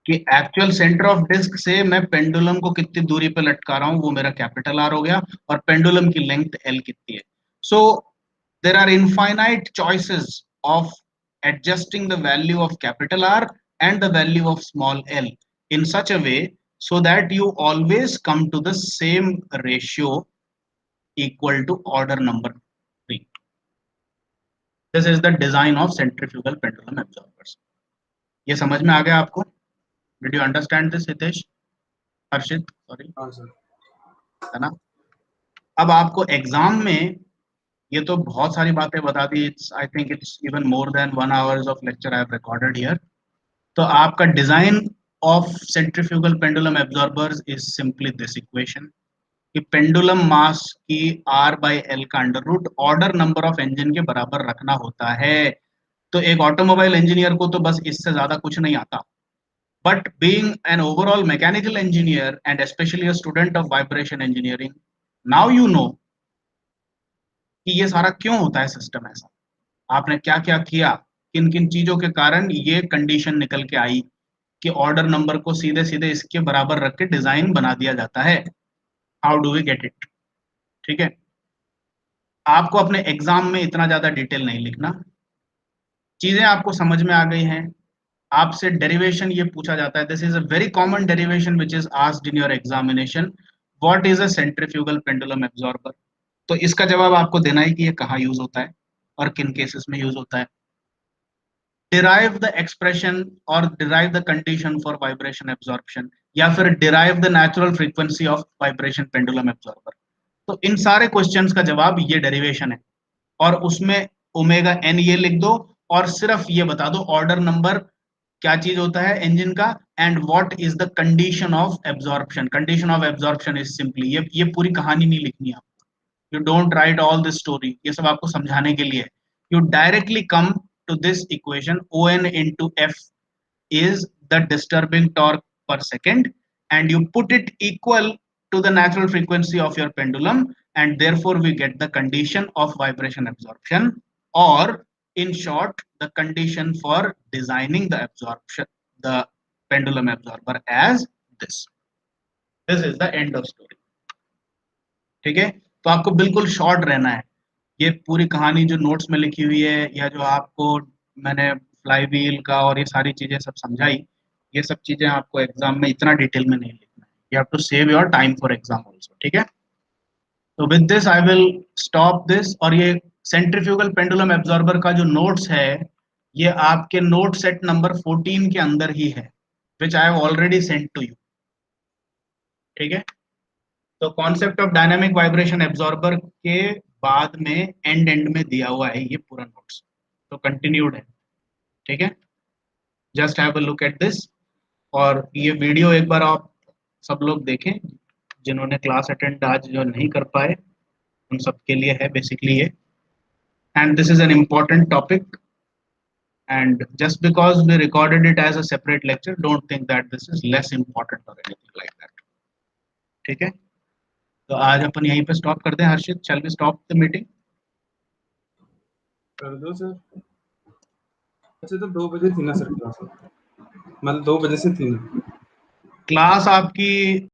कि एक्चुअल सेंटर ऑफ डिस्क से मैं पेंडुलम को कितनी दूरी पे लटका रहा हूँ, वो मेरा कैपिटल आर हो गया, और पेंडुलम की लेंथ एल कितनी है। So there are infinite choices of adjusting the value of capital R and the value of small l in such a way so that you always come to the same ratio equal to order number 3. This is the design of centrifugal pendulum absorbers. ये समझ में आ गया आपको? Did you understand this, Hitesh? Harshit, sorry. हाँ sir. है ना। अब आपको एग्जाम में ये तो बहुत सारी बातें बता दी, it's I think it's even more than 1 hours of lecture I have recorded here. तो आपका design of centrifugal pendulum absorbers is simply this equation, कि पेंडुलम मास की R बाई एल का under root order number of engine के बराबर रखना होता है। तो एक ऑटोमोबाइल इंजीनियर को तो बस इससे ज्यादा कुछ नहीं आता, but being an overall mechanical engineer and specially a student of vibration engineering, now you know कि ये सारा क्यों होता है सिस्टम ऐसा, आपने क्या क्या किया, किन किन चीजों के कारण ये कंडीशन निकल के आई कि ऑर्डर नंबर को सीधे सीधे इसके बराबर रख के डिजाइन बना दिया जाता है। How do we get it? ठीक है, आपको अपने एग्जाम में इतना ज्यादा डिटेल नहीं लिखना, चीजें आपको समझ में आ गई हैं। आपसे डेरिवेशन ये पूछा जाता है, this is a very common derivation which is asked in your examination, what is a centrifugal pendulum absorber. तो इसका जवाब आपको देना है कि ये कहाँ यूज होता है और किन केसेस में यूज होता है। डिराइव द एक्सप्रेशन और derive the condition for vibration absorption, या फिर derive the natural frequency of vibration pendulum absorber. तो इन सारे क्वेश्चंस का जवाब ये डेरिवेशन है, और उसमें ओमेगा एन ये लिख दो, और सिर्फ ये बता दो ऑर्डर नंबर क्या चीज होता है इंजन का, and what is the condition of absorption. Condition of absorption is simply, ये पूरी कहानी नहीं लिखनी आप, you don't write all this story, ये सब आपको समझाने के लिए है। You directly come to this equation, O N into F is the disturbing torque per second, and you put it equal to the natural frequency of your pendulum, and therefore we get the condition of vibration absorption, or in short the condition for designing the absorption, the pendulum absorber as this. This is the end of story. ठीक है, तो आपको बिल्कुल short रहना है। ये पूरी कहानी जो नोट्स में लिखी हुई है, या जो आपको मैंने फ्लाई व्हील का और ये सारी चीजें सब समझाई, ये सब चीजें आपको एग्जाम में इतना डिटेल में नहीं लिखना है, you have to save your time for exam also. ठीक है, तो with this I will stop this. और ये सेंट्रीफ्यूगल पेंडुलम एब्जॉर्बर का जो नोट्स है, ये आपके नोट सेट नंबर 14 के अंदर ही है, which I have already sent to you. ठीक है, तो concept of dynamic vibration absorber के बाद में एंड में दिया हुआ है ये पूरा नोट्स, तो कंटिन्यूड है। ठीक है, just have a look at this. और ये वीडियो एक बार आप सब लोग देखें, जिन्होंने क्लास अटेंड आज जो नहीं कर पाए उन सब के लिए है बेसिकली ये, and this is an important topic, and just because we recorded it as a separate lecture, don't think that this is less important or anything like that. ठीक है, तो आज अपन यहीं पे स्टॉप करते हैं। हर्षित, shall we stop the meeting? कर दो सर। अच्छा, तो 2 बजे थी ना सर क्लास? मतलब 2 बजे से 3? क्लास आपकी